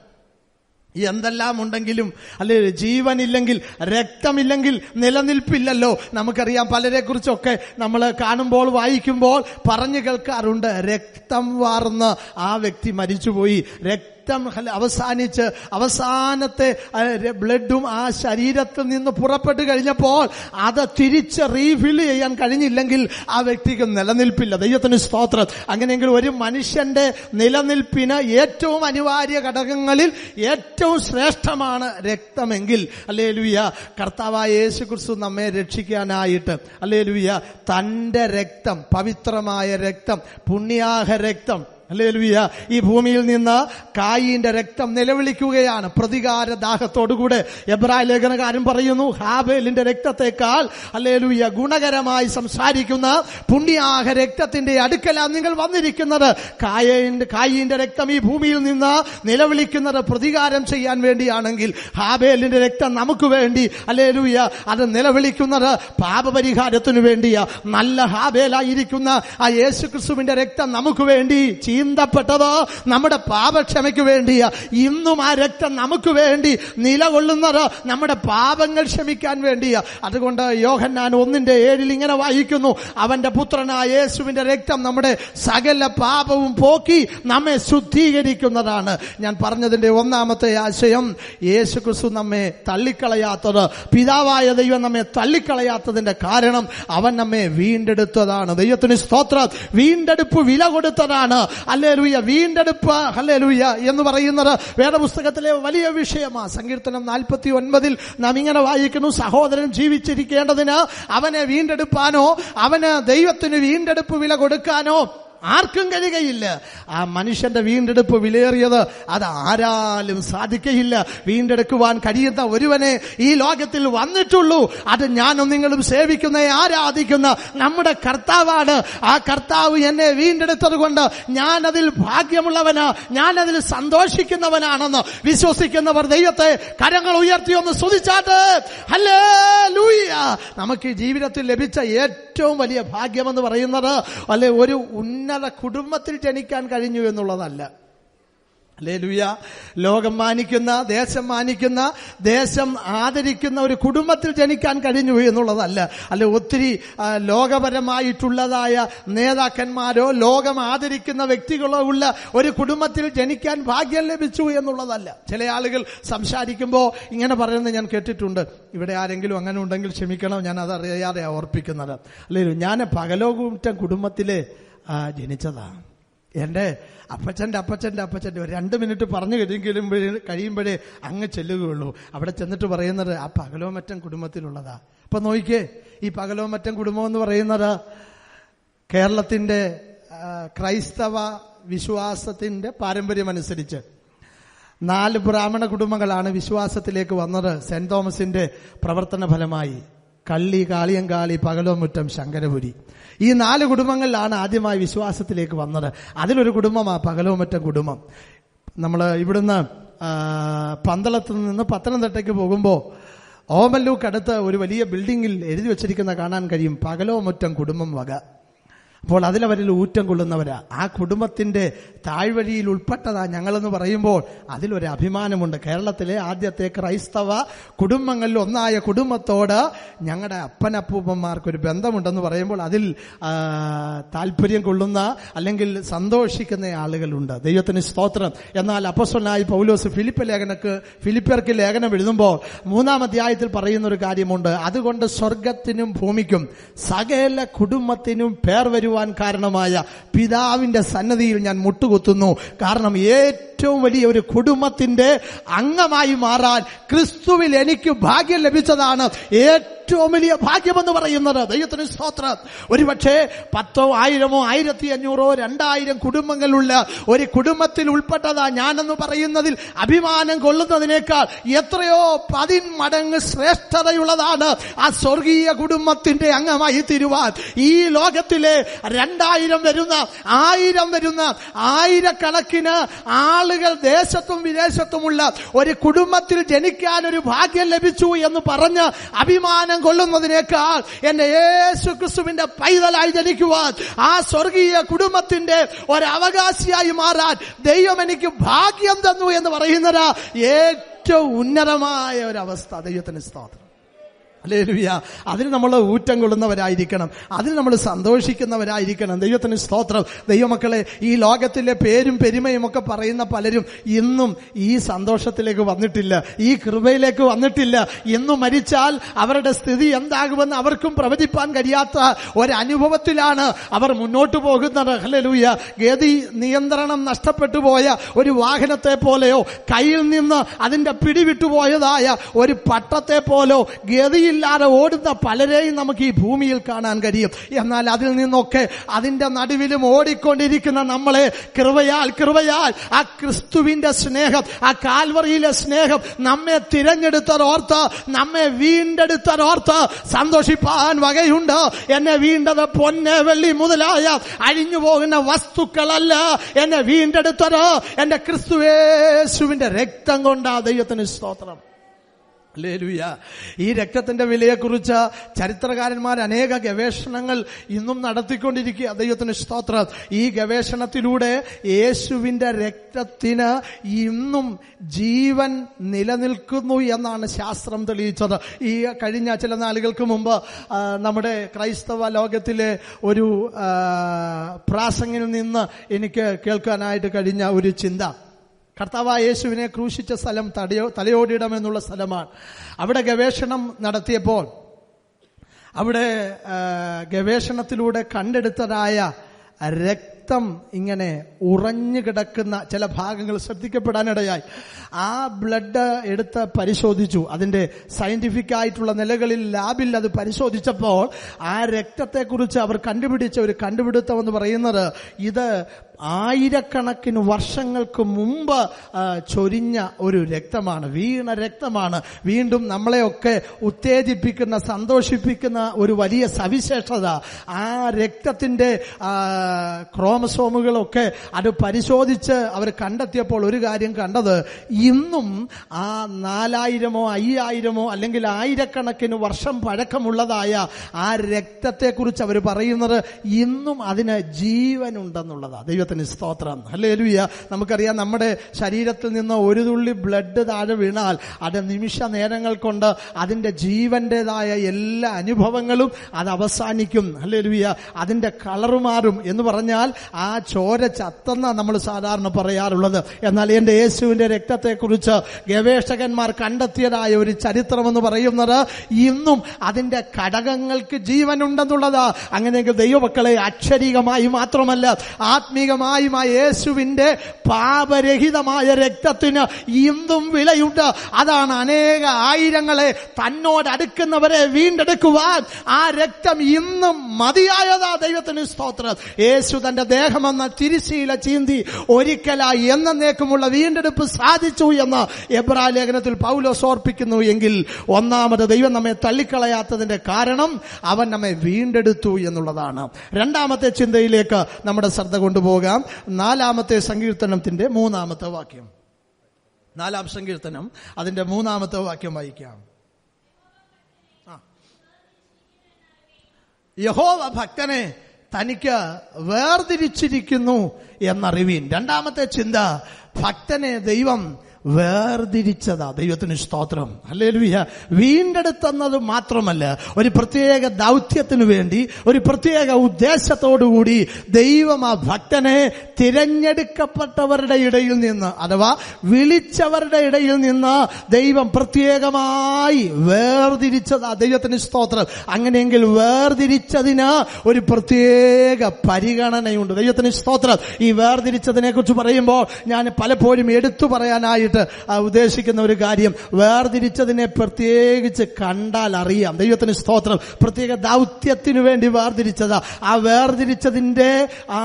എന്തെല്ലാം ഉണ്ടെങ്കിലും അല്ലെ, ജീവനില്ലെങ്കിൽ, രക്തമില്ലെങ്കിൽ നിലനിൽപ്പില്ലല്ലോ. നമുക്കറിയാം, പലരെ കുറിച്ചൊക്കെ നമ്മൾ കാണുമ്പോൾ വായിക്കുമ്പോൾ പറഞ്ഞു കേൾക്കാറുണ്ട്, രക്തം വാർന്ന് ആ വ്യക്തി മരിച്ചുപോയി. രക്തം അവസാനിച്ച് അവസാനത്തെ ബ്ലഡും ആ ശരീരത്തിൽ നിന്ന് പുറപ്പെട്ടു കഴിഞ്ഞപ്പോൾ അത് തിരിച്ച് റീഫിൽ ചെയ്യാൻ കഴിഞ്ഞില്ലെങ്കിൽ ആ വ്യക്തിക്ക് നിലനിൽപ്പില്ല. ദൈവത്തിന് സ്തോത്രം. അങ്ങനെയെങ്കിൽ ഒരു മനുഷ്യന്റെ നിലനിൽപ്പിന് ഏറ്റവും അനിവാര്യ ഘടകങ്ങളിൽ ഏറ്റവും ശ്രേഷ്ഠമാണ് രക്തമെങ്കിൽ ഹല്ലേലൂയ, കർത്താവായ യേശുക്രിസ്തു നമ്മെ രക്ഷിക്കാനായിട്ട് ഹല്ലേലൂയ തന്റെ രക്തം, പവിത്രമായ രക്തം, പുണ്യാഹ രക്തം ഹല്ലേലൂയ ഈ ഭൂമിയിൽ നിന്ന് കായീന്റെ രക്തം നിലവിളിക്കുകയാണ് പ്രതികാര ദാഹത്തോടുകൂടെ. എബ്രായ ലേഖനകാരൻ പറയുന്നു, ഹാബേലിന്റെ രക്തത്തെക്കാൾ ഹല്ലേലൂയ ഗുണകരമായി സംസാരിക്കുന്ന പുണ്യാഹ രക്തത്തിന്റെ അടുക്കലാണ് നിങ്ങൾ വന്നിരിക്കുന്നത്. കായീന്റെ രക്തം ഈ ഭൂമിയിൽ നിന്ന് നിലവിളിക്കുന്നത് പ്രതികാരം ചെയ്യാൻ വേണ്ടിയാണെങ്കിൽ, ഹാബേലിന്റെ രക്തം നമുക്ക് വേണ്ടി ഹല്ലേലൂയ അത് നിലവിളിക്കുന്നത് പാപപരിഹാരത്തിനു വേണ്ടിയാ. നല്ല ഹാബേലായിരിക്കുന്ന ആ യേശുക്രിസ്തുവിന്റെ രക്തം നമുക്ക് വേണ്ടി ചിന്തപ്പെട്ടത് നമ്മുടെ പാപക്ഷമയ്ക്ക് വേണ്ടിയാ. ഇന്നും ആ രക്തം നമുക്ക് വേണ്ടി നിലകൊള്ളുന്നത് നമ്മുടെ പാപങ്ങൾ ക്ഷമിക്കാൻ വേണ്ടിയാ. അതുകൊണ്ട് യോഹന്നാൻ 1:7 ഇങ്ങനെ വായിക്കുന്നു, അവന്റെ പുത്രനായ യേശുവിന്റെ രക്തം നമ്മുടെ സകല പാപവും പോക്കി നമ്മെ ശുദ്ധീകരിക്കുന്നതാണ്. ഞാൻ പറഞ്ഞതിന്റെ ഒന്നാമത്തെ ആശയം, യേശുക്രിസ്തു നമ്മെ തള്ളിക്കളയാത്തത്, പിതാവായ ദൈവം നമ്മെ തള്ളിക്കളയാത്തതിന്റെ കാരണം അവൻ നമ്മെ വീണ്ടെടുത്തതാണ്. ദൈവത്തിന് സ്തോത്രം. വീണ്ടെടുപ്പ് വില കൊടുത്തതാണ്. ഹല്ലേലൂയ. വീണ്ടെടുപ്പ് ഹല്ലേലൂയ എന്ന് പറയുന്നത് വേദപുസ്തകത്തിലെ വലിയ വിഷയമാണ്. സങ്കീർത്തനം 49 നാം ഇങ്ങനെ വായിക്കുന്നു, സഹോദരൻ ജീവിച്ചിരിക്കേണ്ടതിന് അവനെ വീണ്ടെടുപ്പാനോ അവന് ദൈവത്തിന് വീണ്ടെടുപ്പ് വില കൊടുക്കാനോ ആർക്കും കഴിയുകയില്ല. ആ മനുഷ്യന്റെ വീണ്ടെടുപ്പ് വിലയേറിയത് അത് ആരാലും സാധിക്കയില്ല. വീണ്ടെടുക്കുവാൻ കഴിയുന്ന ഒരുവനെ ഈ ലോകത്തിൽ വന്നിട്ടുള്ളൂ. അത് ഞാനും നിങ്ങളും സേവിക്കുന്ന ആരാധിക്കുന്ന നമ്മുടെ കർത്താവാണ്. ആ കർത്താവ് എന്നെ വീണ്ടെടുത്തത് കൊണ്ട് ഞാൻ അതിൽ ഭാഗ്യമുള്ളവനാ, ഞാൻ അതിൽ സന്തോഷിക്കുന്നവനാണെന്ന് വിശ്വസിക്കുന്നവർ ദൈവത്തെ കരങ്ങൾ ഉയർത്തി ഒന്ന് സ്തുതിച്ചാട്ടെ. ഹല്ലേലൂയ. നമുക്ക് ജീവിതത്തിൽ ലഭിച്ച ഏറ്റവും വലിയ ഭാഗ്യമെന്ന് പറയുന്നത് അല്ലെ ഒരു ഉന്നത കുടുംബത്തിൽ ജനിക്കാൻ കഴിഞ്ഞു എന്നുള്ളതല്ല. ഹല്ലേലൂയ. ലോകം മാനിക്കുന്ന, ദേശം മാനിക്കുന്ന, ദേശം ആദരിക്കുന്ന ഒരു കുടുംബത്തിൽ ജനിക്കാൻ കഴിഞ്ഞു എന്നുള്ളതല്ല. അല്ലെ, ഒത്തിരി ലോകപരമായിട്ടുള്ളതായ നേതാക്കന്മാരോ ലോകം ആദരിക്കുന്ന വ്യക്തികളോ ഉള്ള ഒരു കുടുംബത്തിൽ ജനിക്കാൻ ഭാഗ്യം ലഭിച്ചു എന്നുള്ളതല്ല. ചില ആളുകൾ സംസാരിക്കുമ്പോൾ ഇങ്ങനെ പറയുന്നത് ഞാൻ കേട്ടിട്ടുണ്ട്. ഇവിടെ ആരെങ്കിലും അങ്ങനെ ഉണ്ടെങ്കിൽ ക്ഷമിക്കണം, ഞാൻ അതറിയാതെ ഓർപ്പിക്കുന്നത്. അല്ലേ, ഞാൻ പകലോകുറ്റം കുടുംബത്തിലെ ജനിച്ചതാണ്. എൻ്റെ അപ്പച്ചൻ്റെ 2 മിനിറ്റ് പറഞ്ഞു കഴിയുമ്പോഴേ അങ്ങ് ചെല്ലുകയുള്ളൂ. അവിടെ ചെന്നിട്ട് പറയുന്നത് ആ പകലോമറ്റം കുടുംബത്തിലുള്ളതാ. അപ്പൊ നോക്കിക്കേ, ഈ പകലോമറ്റം കുടുംബം എന്ന് പറയുന്നത് കേരളത്തിന്റെ ക്രൈസ്തവ വിശ്വാസത്തിന്റെ പാരമ്പര്യമനുസരിച്ച് 4 ബ്രാഹ്മണ കുടുംബങ്ങളാണ് വിശ്വാസത്തിലേക്ക് വന്നത് സെന്റ് തോമസിന്റെ പ്രവർത്തന ഫലമായി. കള്ളി, കാളിയങ്കാളി, പകലോമുറ്റം, ശങ്കരപുരി. ഈ 4 കുടുംബങ്ങളിലാണ് ആദ്യമായി വിശ്വാസത്തിലേക്ക് വന്നത്. അതിലൊരു കുടുംബമാണ് പകലോമറ്റം കുടുംബം. നമ്മൾ ഇവിടുന്ന് പന്തളത്ത് നിന്ന് പത്തനംതിട്ടയ്ക്ക് പോകുമ്പോൾ ഓമല്ലൂക്കടുത്ത് ഒരു വലിയ ബിൽഡിങ്ങിൽ എഴുതി വെച്ചിരിക്കുന്ന കാണാൻ കഴിയും, പകലോമുറ്റം കുടുംബം വക. അപ്പോൾ അതിലവരിൽ ഊറ്റം കൊള്ളുന്നവരാ. ആ കുടുംബത്തിന്റെ താഴ്വഴിയിൽ ഉൾപ്പെട്ടതാ ഞങ്ങളെന്ന് പറയുമ്പോൾ അതിലൊരു അഭിമാനമുണ്ട്. കേരളത്തിലെ ആദ്യത്തെ ക്രൈസ്തവ കുടുംബങ്ങളിൽ ഒന്നായ കുടുംബത്തോട് ഞങ്ങളുടെ അപ്പനപ്പൂപ്പന്മാർക്കൊരു ബന്ധമുണ്ടെന്ന് പറയുമ്പോൾ അതിൽ താല്പര്യം കൊള്ളുന്ന അല്ലെങ്കിൽ സന്തോഷിക്കുന്ന ആളുകളുണ്ട്. ദൈവത്തിന് സ്തോത്രം. എന്നാൽ അപ്പോസ്തലനായ പൗലോസ് ഫിലിപ്പിയർക്ക് ലേഖനം എഴുതുമ്പോൾ 3-ാം അധ്യായത്തിൽ പറയുന്ന ഒരു കാര്യമുണ്ട്. അതുകൊണ്ട് സ്വർഗത്തിനും ഭൂമിക്കും സകല കുടുംബത്തിനും പേർ വരുവാൻ കാരണമായ പിതാവിന്റെ സന്നിധിയിൽ ഞാൻ മുട്ടുകുത്തുന്നു. കാരണം ഏറ്റവും വലിയ ഒരു കുടുംബത്തിന്റെ അംഗമായി മാറാൻ ക്രിസ്തുവിൽ എനിക്ക് ഭാഗ്യം ലഭിച്ചതാണ് ഏറ്റവും വലിയ ഭാഗ്യമെന്ന് പറയുന്നത്. ദൈവത്തിന് സ്തോത്രം. ഒരുപക്ഷെ 10,000, 1,000, 1,500, 2,000 കുടുംബങ്ങളുള്ള ഒരു കുടുംബത്തിൽ ഉൾപ്പെട്ടതാ ഞാനെന്ന് പറയുന്നതിൽ അഭിമാനം കൊള്ളുന്നതിനേക്കാൾ എത്രയോ 10 മടങ്ങ് ശ്രേഷ്ഠതയുള്ളതാണ് ആ സ്വർഗീയ കുടുംബത്തിന്റെ അംഗമായി തീരുവാൻ. ഈ ലോകത്തിലെ 2,000 വരുന്ന 1,000 വരുന്ന ആയിരക്കണക്കിന് ആളുകൾ ദേശത്തും വിദേശത്തുമുള്ള ഒരു കുടുംബത്തിൽ ജനിക്കാൻ ഒരു ഭാഗ്യം ലഭിച്ചു എന്ന് പറഞ്ഞ് അഭിമാനം കൊള്ളുന്നതിനേക്കാൾ എന്റെ യേശു ക്രിസ്തുവിന്റെ പൈതലായി ജനിക്കുവാൻ, ആ സ്വർഗീയ കുടുംബത്തിന്റെ ഒരവകാശിയായി മാറാൻ ദൈവം എനിക്ക് ഭാഗ്യം തന്നു എന്ന് പറയുന്നത് ഏറ്റവും ഉന്നതമായ ഒരവസ്ഥ. ദൈവത്തിന് സ്തോത്രം. ഹല്ലേലൂയ. അതിന് നമ്മൾ ഊറ്റം കൊള്ളുന്നവരായിരിക്കണം, അതിന് നമ്മൾ സന്തോഷിക്കുന്നവരായിരിക്കണം. ദൈവത്തിന് സ്തോത്രം. ദൈവമക്കളെ, ഈ ലോകത്തിലെ പേരും പെരുമയും ഒക്കെ പറയുന്ന പലരും ഇന്നും ഈ സന്തോഷത്തിലേക്ക് വന്നിട്ടില്ല, ഈ കൃപയിലേക്ക് വന്നിട്ടില്ല. ഇന്നും മരിച്ചാൽ അവരുടെ സ്ഥിതി എന്താകുമെന്ന് അവർക്കും പ്രവചിപ്പാൻ കഴിയാത്ത ഒരനുഭവത്തിലാണ് അവർ മുന്നോട്ട് പോകുന്നത്. ഹല്ലേലൂയ. ഗതി നിയന്ത്രണം നഷ്ടപ്പെട്ടു പോയ ഒരു വാഹനത്തെ പോലെയോ കയ്യിൽ നിന്ന് അതിന്റെ പിടിവിട്ടുപോയതായ ഒരു പട്ടത്തെ പോലോ ഗതി ില്ലാതെ ഓടുന്ന പലരെയും നമുക്ക് ഈ ഭൂമിയിൽ കാണാൻ കഴിയും. എന്നാൽ അതിൽ നിന്നൊക്കെ അതിന്റെ നടുവിലും ഓടിക്കൊണ്ടിരിക്കുന്ന നമ്മളെ കൃപയാൽ ആ ക്രിസ്തുവിന്റെ സ്നേഹം, ആ കാൽവറിയിലെ സ്നേഹം നമ്മെ തിരഞ്ഞെടുത്തതോർത്ത്, നമ്മെ വീണ്ടെടുത്തതോർത്ത് സന്തോഷിപ്പാൻ വകയുണ്ട്. എന്നെ വീണ്ടത് പൊന്ന് വെള്ളി മുതലായ അഴിഞ്ഞു പോകുന്ന വസ്തുക്കളല്ല, എന്നെ വീണ്ടെടുത്തത് എന്റെ ക്രിസ്തുയേശുവിന്റെ രക്തം കൊണ്ടാ. ദൈവത്തിന് സ്തോത്രം. ഹല്ലേലൂയ. ഈ രക്തത്തിന്റെ വിലയെക്കുറിച്ച് ചരിത്രകാരന്മാർ അനേക ഗവേഷണങ്ങൾ ഇന്നും നടത്തിക്കൊണ്ടിരിക്കുക. ദൈവത്തിന് സ്തോത്രം. ഈ ഗവേഷണത്തിലൂടെ യേശുവിന്റെ രക്തത്തിന് ഇന്നും ജീവൻ നിലനിൽക്കുന്നു എന്നാണ് ശാസ്ത്രം തെളിയിച്ചത്. ഈ കഴിഞ്ഞ ചില നാളുകൾക്ക് മുമ്പ് നമ്മുടെ ക്രൈസ്തവ ലോകത്തിലെ ഒരു പ്രാസംഗിൽ നിന്ന് എനിക്ക് കേൾക്കാനായിട്ട് കഴിഞ്ഞ ഒരു ചിന്ത, കർത്താവായ യേശുവിനെ ക്രൂശിച്ച സ്ഥലം തലയോടിയിടം എന്നുള്ള സ്ഥലമാണ്. അവിടെ ഗവേഷണം നടത്തിയപ്പോൾ അവിടെ ഗവേഷണത്തിലൂടെ കണ്ടെടുത്തതായ രക്തം ഇങ്ങനെ ഉറഞ്ഞു കിടക്കുന്ന ചില ഭാഗങ്ങൾ ശ്രദ്ധിക്കപ്പെടാനിടയായി. ആ ബ്ലഡ് എടുത്ത് പരിശോധിച്ചു. അതിന്റെ സയന്റിഫിക് ആയിട്ടുള്ള നിലകളിൽ ലാബിൽ അത് പരിശോധിച്ചപ്പോൾ ആ രക്തത്തെക്കുറിച്ച് അവർ കണ്ടുപിടിച്ച ഒരു കണ്ടുപിടുത്തം എന്ന് പറയുന്നത് ഇത് ആയിരക്കണക്കിന് വർഷങ്ങൾക്ക് മുമ്പ് ചൊരിഞ്ഞ ഒരു രക്തമാണ്, വീണ രക്തമാണ്. വീണ്ടും നമ്മളെയൊക്കെ ഉത്തേജിപ്പിക്കുന്ന, സന്തോഷിപ്പിക്കുന്ന ഒരു വലിയ സവിശേഷത ആ രക്തത്തിന്റെ ക്രോമസോമുകളൊക്കെ അത് പരിശോധിച്ച് അവർ കണ്ടെത്തിയപ്പോൾ ഒരു കാര്യം കണ്ടത്, ഇന്നും ആ 4000-ഓ 5000-ഓ അല്ലെങ്കിൽ ആയിരക്കണക്കിന് വർഷം പഴക്കമുള്ളതായ ആ രക്തത്തെക്കുറിച്ച് അവർ പറയുന്നത് ഇന്നും അതിന് ജീവനുണ്ടെന്നുള്ളതാണ്. ദൈവത്തിന് സ്തോത്രം, ഹല്ലേലൂയ. നമുക്കറിയാം, നമ്മുടെ ശരീരത്തിൽ നിന്ന് ഒരു തുള്ളി ബ്ലഡ് താഴെ വീണാൽ അത് നിമിഷ നേരങ്ങൾ കൊണ്ട് അതിന്റെ ജീവന്റേതായ എല്ലാ അനുഭവങ്ങളും അത് അവസാനിക്കും. ഹല്ലേലൂയ. അതിന്റെ കളർ മാറും എന്ന് പറഞ്ഞാൽ ആ ചോര ചത്തെന്ന നമ്മൾ സാധാരണ പറയാറുള്ളത്. എന്നാൽ എന്റെ യേശുവിന്റെ രക്തത്തെക്കുറിച്ച് ഗവേഷകന്മാർ കണ്ടെത്തിയതായ ഒരു ചരിത്രം എന്ന് പറയുന്നത് ഇന്നും അതിന്റെ ഘടകങ്ങൾക്ക് ജീവനുണ്ടെന്നുള്ളതാ. അങ്ങനെയെങ്കിൽ ദൈവമക്കളെ, അക്ഷരികമായി മാത്രമല്ല ആത്മീകമായും ആ യേശുവിന്റെ പാപരഹിതമായ രക്തത്തിന് ഇന്നും വിലയുണ്ട്. അതാണ് അനേക ആയിരങ്ങളെ തന്നോടടുക്കുന്നവരെ വീണ്ടെടുക്കുവാൻ ആ രക്തം ഇന്നും മതിയായതാ. ദൈവത്തിന് സ്തോത്രം. യേശു തന്റെ ദേഹമെന്ന തിരുശീല ചീന്തി ഒരിക്കലായി എന്നേക്കുമുള്ള വീണ്ടെടുപ്പ് സാധിച്ചു എന്ന് എബ്രായ ലേഖനത്തിൽ പൗലോസ് ഓർപ്പിക്കുന്നു. എങ്കിൽ ഒന്നാമത് ദൈവം നമ്മെ തള്ളിക്കളയാത്തതിന്റെ കാരണം അവൻ നമ്മെ വീണ്ടെടുത്തു എന്നുള്ളതാണ്. രണ്ടാമത്തെ ചിന്തയിലേക്ക് നമ്മുടെ ശ്രദ്ധ കൊണ്ടുപോകാം. 4-ാമത്തെ സങ്കീർത്തനത്തിന്റെ 3-ാമത്തെ വാക്യം. 4-ാം സങ്കീർത്തനം അതിന്റെ 3-ാമത്തെ വാക്യം വായിക്കാം. യഹോവ ഭക്തനെ തനിക്ക് വേർതിരിച്ചിരിക്കുന്നു എന്നറിവീൻ. രണ്ടാമത്തെ ചിന്ത, ഭക്തനെ ദൈവം വേർതിരിച്ചതാ. ദൈവത്തിന് സ്തോത്രം, ഹല്ലേലൂയ. വീണ്ടെടുത്തെന്നത് മാത്രമല്ല, ഒരു പ്രത്യേക ദൗത്യത്തിനു വേണ്ടി, ഒരു പ്രത്യേക ഉദ്ദേശത്തോടുകൂടി ദൈവം ആ ഭക്തനെ തിരഞ്ഞെടുക്കപ്പെട്ടവരുടെ ഇടയിൽ നിന്ന്, അഥവാ വിളിച്ചവരുടെ ഇടയിൽ നിന്ന് ദൈവം പ്രത്യേകമായി വേർതിരിച്ചതാ. ദൈവത്തിന് സ്തോത്രം. അങ്ങനെയെങ്കിൽ വേർതിരിച്ചതിന് ഒരു പ്രത്യേക പരിഗണനയുണ്ട്. ദൈവത്തിന് സ്തോത്രം. ഈ വേർതിരിച്ചതിനെ കുറിച്ച് പറയുമ്പോൾ ഞാൻ പലപ്പോഴും എടുത്തു പറയാനായിട്ട് ഉദ്ദേശിക്കുന്ന ഒരു കാര്യം, വേർതിരിച്ചതിനെ പ്രത്യേകിച്ച് കണ്ടാൽ അറിയാം. ദൈവത്തിന് സ്തോത്രം. പ്രത്യേക ദൗത്യത്തിനു വേണ്ടി വേർതിരിച്ചതാ. ആ വേർതിരിച്ചതിന്റെ ആ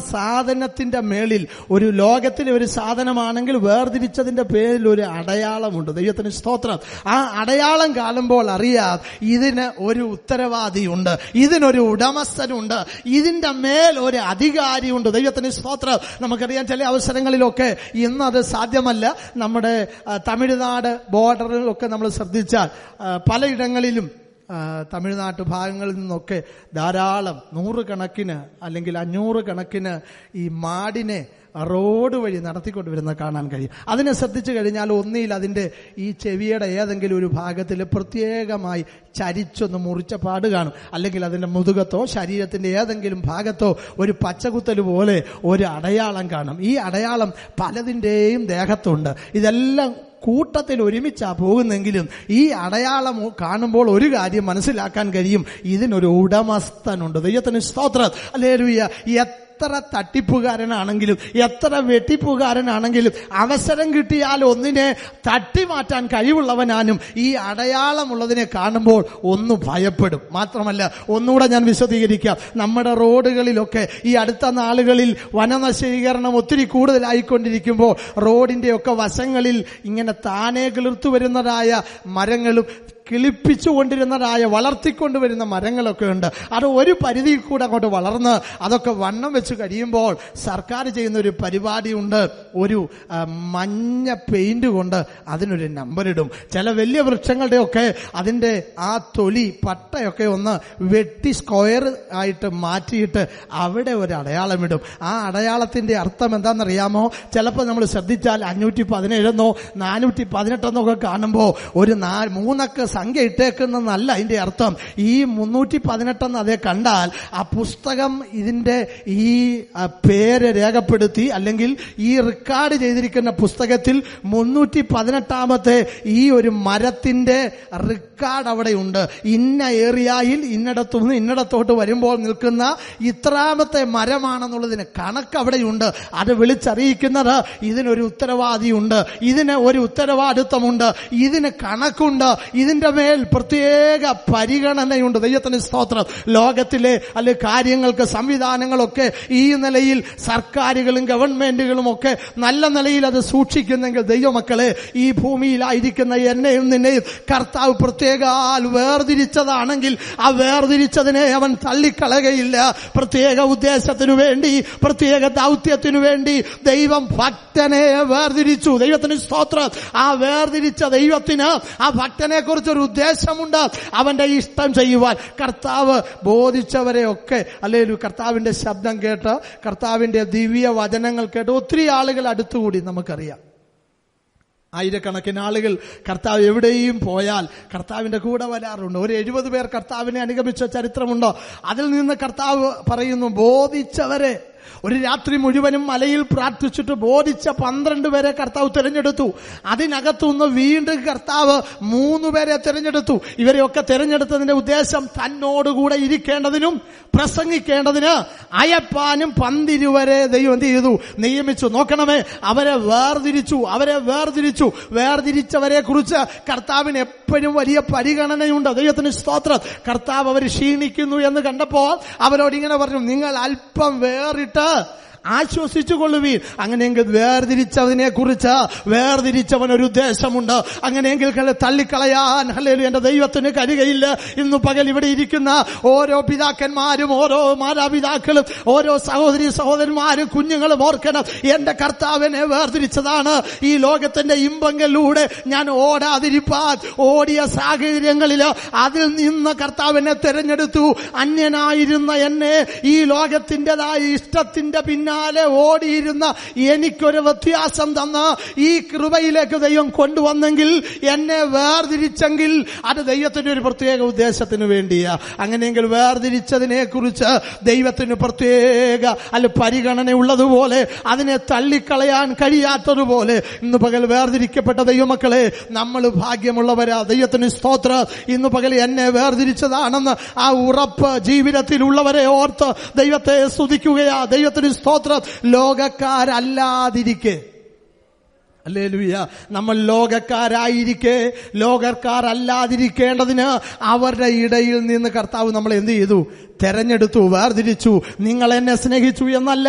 സാധനത്തിന്റെ മേളിൽ, ഒരു ലോകത്തിലെ ഒരു സാധനമാണെങ്കിൽ വേർതിരിച്ചതിന്റെ പേരിൽ ഒരു അടയാളമുണ്ട്. ദൈവത്തിന് സ്തോത്രം. ആ അടയാളം കാണുമ്പോൾ അറിയാം ഇതിന് ഒരു ഉത്തരവാദിയുണ്ട്, ഇതിനൊരു ഉടമസ്ഥനുണ്ട്, ഇതിന്റെ മേൽ ഒരു അധികാരിയുണ്ട്. ദൈവത്തിന് സ്തോത്രം. നമുക്കറിയാം, ചില അവസരങ്ങളിലൊക്കെ ഇന്നത് സാധ്യമല്ല. നമ്മുടെ തമിഴ്നാട് ബോർഡറിലൊക്കെ നമ്മൾ ശ്രദ്ധിച്ചാൽ പലയിടങ്ങളിലും തമിഴ്നാട്ട് ഭാഗങ്ങളിൽ നിന്നൊക്കെ ധാരാളം 100 കണക്കിന് അല്ലെങ്കിൽ 500 കണക്കിന് ഈ മാടിനെ റോഡ് വഴി നടത്തിക്കൊണ്ടുവരുന്ന കാണാൻ കഴിയും. അതിനെ ശ്രദ്ധിച്ചു കഴിഞ്ഞാൽ ഒന്നിയിൽ അതിന്റെ ഈ ചെവിയുടെ ഏതെങ്കിലും ഒരു ഭാഗത്തിൽ പ്രത്യേകമായി ചരിച്ചൊന്ന് മുറിച്ച പാട് കാണും, അല്ലെങ്കിൽ അതിന്റെ മുതുകത്തോ ശരീരത്തിന്റെ ഏതെങ്കിലും ഭാഗത്തോ ഒരു പച്ചകുത്തൽ പോലെ ഒരു അടയാളം കാണും. ഈ അടയാളം പലതിന്റെയും ദേഹത്തുണ്ട്. ഇതെല്ലാം കൂട്ടത്തിൽ ഒരുമിച്ചാ പോകുന്നെങ്കിലും ഈ അടയാളം കാണുമ്പോൾ ഒരു കാര്യം മനസ്സിലാക്കാൻ കഴിയും, ഇതിനൊരു ഉടമസ്ഥനുണ്ട്. ദൈവത്തിന് സ്തോത്രം, ഹല്ലേലൂയ. എത്ര തട്ടിപ്പുകാരനാണെങ്കിലും, എത്ര വെട്ടിപ്പുകാരനാണെങ്കിലും അവസരം കിട്ടിയാൽ ഒന്നിനെ തട്ടിമാറ്റാൻ കഴിവുള്ളവനാനും ഈ അടയാളമുള്ളതിനെ കാണുമ്പോൾ ഒന്ന് ഭയപ്പെടും. മാത്രമല്ല, ഒന്നുകൂടെ ഞാൻ വിശദീകരിക്കാം. നമ്മുടെ റോഡുകളിലൊക്കെ ഈ അടുത്ത നാളുകളിൽ വനനശീകരണം ഒത്തിരി കൂടുതലായിക്കൊണ്ടിരിക്കുമ്പോൾ റോഡിന്റെ ഒക്കെ വശങ്ങളിൽ ഇങ്ങനെ താനെ കിളിർത്തു വരുന്നതായ മരങ്ങളും കിളിപ്പിച്ചുകൊണ്ടിരുന്നതായ വളർത്തിക്കൊണ്ടുവരുന്ന മരങ്ങളൊക്കെ ഉണ്ട്. അത് ഒരു പരിധിയിൽ കൂടെ അങ്ങോട്ട് വളർന്ന് അതൊക്കെ വണ്ണം വെച്ച് കഴിയുമ്പോൾ സർക്കാർ ചെയ്യുന്ന ഒരു പരിപാടിയുണ്ട്. ഒരു മഞ്ഞ പെയിന്റ് കൊണ്ട് അതിനൊരു നമ്പർ ഇടും. ചില വലിയ വൃക്ഷങ്ങളുടെയൊക്കെ അതിന്റെ ആ തൊലി പട്ടയൊക്കെ ഒന്ന് വെട്ടി സ്ക്വയർ ആയിട്ട് മാറ്റിയിട്ട് അവിടെ ഒരു അടയാളമിടും. ആ അടയാളത്തിന്റെ അർത്ഥം എന്താണെന്നറിയാമോ? ചിലപ്പോൾ നമ്മൾ ശ്രദ്ധിച്ചാൽ 517 418 കാണുമ്പോൾ ഒരു 3 സംഖ്യ ഇട്ടേക്കുന്നല്ല അതിന്റെ അർത്ഥം. ഈ 318 അതേ കണ്ടാൽ ആ പുസ്തകം ഇതിന്റെ ഈ പേര് രേഖപ്പെടുത്തി, അല്ലെങ്കിൽ ഈ റെക്കോർഡ് ചെയ്തിരിക്കുന്ന പുസ്തകത്തിൽ 318ാമത്തെ ഈ ഒരു മരത്തിന്റെ റെക്കോർഡ് അവിടെയുണ്ട്. ഇന്ന ഏരിയയിൽ ഇന്നിടത്തുനിന്ന് ഇന്നിടത്തോട്ട് വരുമ്പോൾ നിൽക്കുന്ന ഇത്രാമത്തെ മരമാണെന്നുള്ളതിന് കണക്ക് അവിടെയുണ്ട്. അത് വിളിച്ചറിയിക്കുന്നത് ഇതിനൊരു ഉത്തരവാദിയുണ്ട്, ഇതിന് ഒരു ഉത്തരവാദിത്വമുണ്ട്, ഇതിന് കണക്കുണ്ട്, ഇതിന്റെ നിന്റെ മേൽ പ്രത്യേക പരിഗണനയുണ്ട്. ദൈവത്തിന് സ്തോത്രം. ലോകത്തിലെ അല്ലെ കാര്യങ്ങൾക്ക് സംവിധാനങ്ങളൊക്കെ ഈ നിലയിൽ സർക്കാരുകളും ഗവൺമെന്റുകളും ഒക്കെ നല്ല നിലയിൽ അത് സൂക്ഷിക്കുന്നെങ്കിൽ ദൈവമക്കളെ, ഈ ഭൂമിയിലായിരിക്കുന്ന എന്നെയും നിന്നെയും കർത്താവ് പ്രത്യേകാൽ വേർതിരിച്ചതാണെങ്കിൽ ആ വേർതിരിച്ചതിനെ അവൻ തള്ളിക്കളയുകയില്ല. പ്രത്യേക ഉദ്ദേശത്തിനു വേണ്ടി, പ്രത്യേക ദൗത്യത്തിനു വേണ്ടി ദൈവം ഭക്തനെ വേർതിരിച്ചു. ദൈവത്തിന് സ്തോത്രം. ആ വേർതിരിച്ച ദൈവത്തിന് ആ ഭക്തനെ കുറിച്ചൊരു ഉദ്ദേശമുണ്ട്. അവന്റെ ഇഷ്ടം ചെയ്യുവാൻ കർത്താവ് ബോധിച്ചവരെ ഒക്കെ അല്ലെങ്കിൽ കർത്താവിന്റെ ശബ്ദം കേട്ട്, കർത്താവിന്റെ ദിവ്യ വചനങ്ങൾ കേട്ട് ഒത്തിരി ആളുകൾ അടുത്തുകൂടി. നമുക്കറിയാം, ആയിരക്കണക്കിന് ആളുകൾ കർത്താവ് എവിടെയും പോയാൽ കർത്താവിന്റെ കൂടെ വരാറുണ്ട്. ഒരു 70 പേർ കർത്താവിനെ അനുഗമിച്ച ചരിത്രമുണ്ടോ? അതിൽ നിന്ന് കർത്താവ് പറയുന്നു, ബോധിച്ചവരെ. ഒരു രാത്രി മുഴുവനും മലയിൽ പ്രാർത്ഥിച്ചിട്ട് ബോധിച്ച 12 പേരെ കർത്താവ് തിരഞ്ഞെടുത്തു. അതിനകത്തുനിന്ന് വീണ്ടും കർത്താവ് 3 പേരെ തിരഞ്ഞെടുത്തു. ഇവരെയൊക്കെ തിരഞ്ഞെടുത്തതിന്റെ ഉദ്ദേശം തന്നോടുകൂടെ ഇരിക്കേണ്ടതിനും പ്രസംഗിക്കേണ്ടതിന് അയപ്പാനും 12 ദൈവം എന്ത് ചെയ്തു? നിയമിച്ചു. നോക്കണമേ, അവരെ വേർതിരിച്ചു. വേർതിരിച്ചവരെ കുറിച്ച് കർത്താവിന് എപ്പോഴും വലിയ പരിഗണനയുണ്ട്. ദൈവത്തിന് സ്തോത്രം. കർത്താവ് അവർ ക്ഷീണിക്കുന്നു എന്ന് കണ്ടപ്പോൾ അവരോട് ഇങ്ങനെ പറഞ്ഞു, നിങ്ങൾ അല്പം വേറിട്ട് ആശ്വസിച്ചു കൊള്ളുവീൻ. അങ്ങനെയെങ്കിൽ വേർതിരിച്ചതിനെ കുറിച്ച് വേർതിരിച്ചവനൊരു ഉദ്ദേശമുണ്ട്. അങ്ങനെയെങ്കിൽ തള്ളിക്കളയാൻ എന്റെ ദൈവത്തിന് കഴിയുകയില്ല. ഇന്ന് പകൽ ഇവിടെ ഇരിക്കുന്ന ഓരോ പിതാക്കന്മാരും, ഓരോ മാതാപിതാക്കളും, ഓരോ സഹോദരന്മാരും, കുഞ്ഞുങ്ങളും ഓർക്കണം, എന്റെ കർത്താവിനെ വേർതിരിച്ചതാണ്. ഈ ലോകത്തിന്റെ ഇമ്പങ്ങളിലൂടെ ഞാൻ ഓടാതിരിപ്പാൻ ഓടിയ സാഹചര്യങ്ങളിൽ അതിൽ നിന്ന് കർത്താവിനെ തിരഞ്ഞെടുത്തു. അന്യനായിരുന്ന എന്നെ ഈ ലോകത്തിൻ്റെതായ ഇഷ്ടത്തിന്റെ പിന്നാലെ ഓടിയിരുന്ന എനിക്കൊരു വ്യത്യാസം തന്ന ഈ കൃപയിലേക്ക് ദൈവം കൊണ്ടുവന്നെങ്കിൽ, എന്നെ വേർതിരിച്ചെങ്കിൽ അത് ദൈവത്തിന്റെ ഒരു പ്രത്യേക ഉദ്ദേശത്തിന് വേണ്ടിയാ. അങ്ങനെയെങ്കിൽ വേർതിരിച്ചതിനെ കുറിച്ച് ദൈവത്തിന് പ്രത്യേക പരിഗണന ഉള്ളതുപോലെ, അതിനെ തള്ളിക്കളയാൻ കഴിയാത്തതുപോലെ ഇന്ന് പകൽ വേർതിരിക്കപ്പെട്ട ദൈവമക്കളെ, നമ്മൾ ഭാഗ്യമുള്ളവരാ. ദൈവത്തിന് സ്തോത്രം. ഇന്ന് പകൽ എന്നെ വേർതിരിച്ചതാണെന്ന് ആ ഉറപ്പ് ജീവിതത്തിലുള്ളവരെ ഓർത്ത് ദൈവത്തെ സ്തുതിക്കുകയാ. ദൈവത്തിന് സ്തോത്രം. ലോകക്കാരല്ലാതിരിക്കെ, ഹല്ലേലൂയ, നമ്മൾ ലോകക്കാരല്ലാതിരിക്കേണ്ടതിന് അവരുടെ ഇടയിൽ നിന്ന് കർത്താവ് നമ്മളെ എന്ത് ചെയ്തു? തെരഞ്ഞെടുത്തു, വേർതിരിച്ചു. നിങ്ങൾ എന്നെ സ്നേഹിച്ചു എന്നല്ല,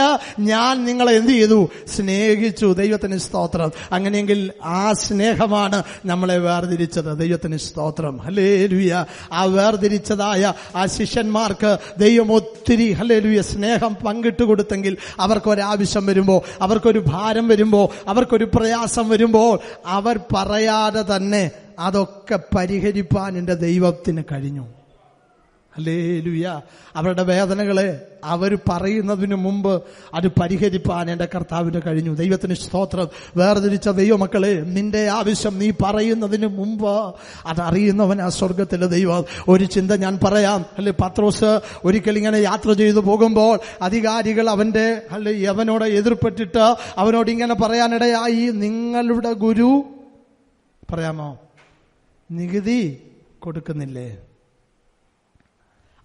ഞാൻ നിങ്ങളെ എന്ത് ചെയ്തു? സ്നേഹിച്ചു. ദൈവത്തിന് സ്തോത്രം. അങ്ങനെയെങ്കിൽ ആ സ്നേഹമാണ് നമ്മളെ വേർതിരിച്ചത്. ദൈവത്തിന് സ്തോത്രം. ഹല്ലേലൂയ. ആ വേർതിരിച്ചതായ ആ ശിഷ്യന്മാർക്ക് ദൈവം ഒത്തിരി സ്നേഹം പങ്കിട്ട് കൊടുത്തെങ്കിൽ, അവർക്കൊരാവശ്യം വരുമ്പോൾ, അവർക്കൊരു ഭാരം വരുമ്പോൾ, അവർക്കൊരു പ്രയാസം വരുമ്പോൾ അവർ പറയാതെ തന്നെ അതൊക്കെ പരിഹരിപ്പാൻ എൻ്റെ ദൈവത്തിന് കഴിഞ്ഞു. ഹല്ലേലൂയ. അവരുടെ വേദനകളെ അവർ പറയുന്നതിന് മുമ്പ് അത് പരിഹരിപ്പാൻ എൻ്റെ കർത്താവിന് കഴിഞ്ഞു. ദൈവത്തിന് സ്തോത്രം. വേർതിരിച്ച ദൈവമക്കളെ, നിന്റെ ആവശ്യം നീ പറയുന്നതിന് മുമ്പ് അതറിയുന്നവനാ സ്വർഗത്തിലെ ദൈവം. ഒരു ചിന്ത ഞാൻ പറയാം. പത്രോസ് ഒരിക്കൽ ഇങ്ങനെ യാത്ര ചെയ്തു പോകുമ്പോൾ അധികാരികൾ അവനോട് എതിർപ്പെട്ടിട്ട് അവനോട് ഇങ്ങനെ പറയാനിടയായി, നിങ്ങളുടെ ഗുരു പറയാമോ നികുതി കൊടുക്കുന്നില്ലേ?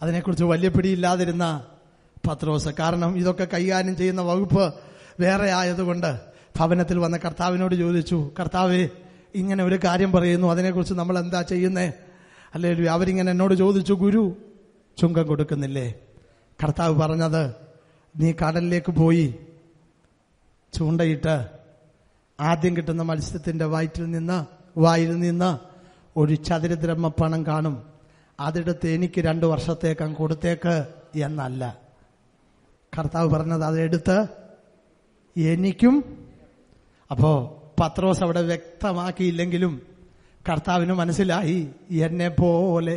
അതിനെക്കുറിച്ച് വലിയ പിടിയില്ലാതിരുന്ന പത്രോസ്, കാരണം ഇതൊക്കെ കൈകാര്യം ചെയ്യുന്ന വകുപ്പ് വേറെ ആയതുകൊണ്ട് ഭവനത്തിൽ വന്ന കർത്താവിനോട് ചോദിച്ചു, കർത്താവേ, ഇങ്ങനെ ഒരു കാര്യം പറയുന്നു, അതിനെക്കുറിച്ച് നമ്മൾ എന്താ ചെയ്യുന്നേ? അല്ലേലു. അവരിങ്ങനെ എന്നോട് ചോദിച്ചു, ഗുരു ചുങ്കം കൊടുക്കുന്നില്ലേ? കർത്താവ് പറഞ്ഞത്, നീ കടലിലേക്ക് പോയി ചൂണ്ടയിട്ട് ആദ്യം കിട്ടുന്ന മത്സ്യത്തിന്റെ വായിൽ നിന്ന് ഒരു ചതുരദ്രഹ്മ പണം കാണും, അതെടുത്ത് എനിക്ക് 2 വർഷത്തേക്കും കൊടുത്തേക്ക് എന്നല്ല. കർത്താവ് പറഞ്ഞത് അതെടുത്ത് എനിക്കും. അപ്പോ പത്രോസ് അവിടെ വ്യക്തമാക്കിയില്ലെങ്കിലും കർത്താവിന് മനസ്സിലായി, എന്നെ പോലെ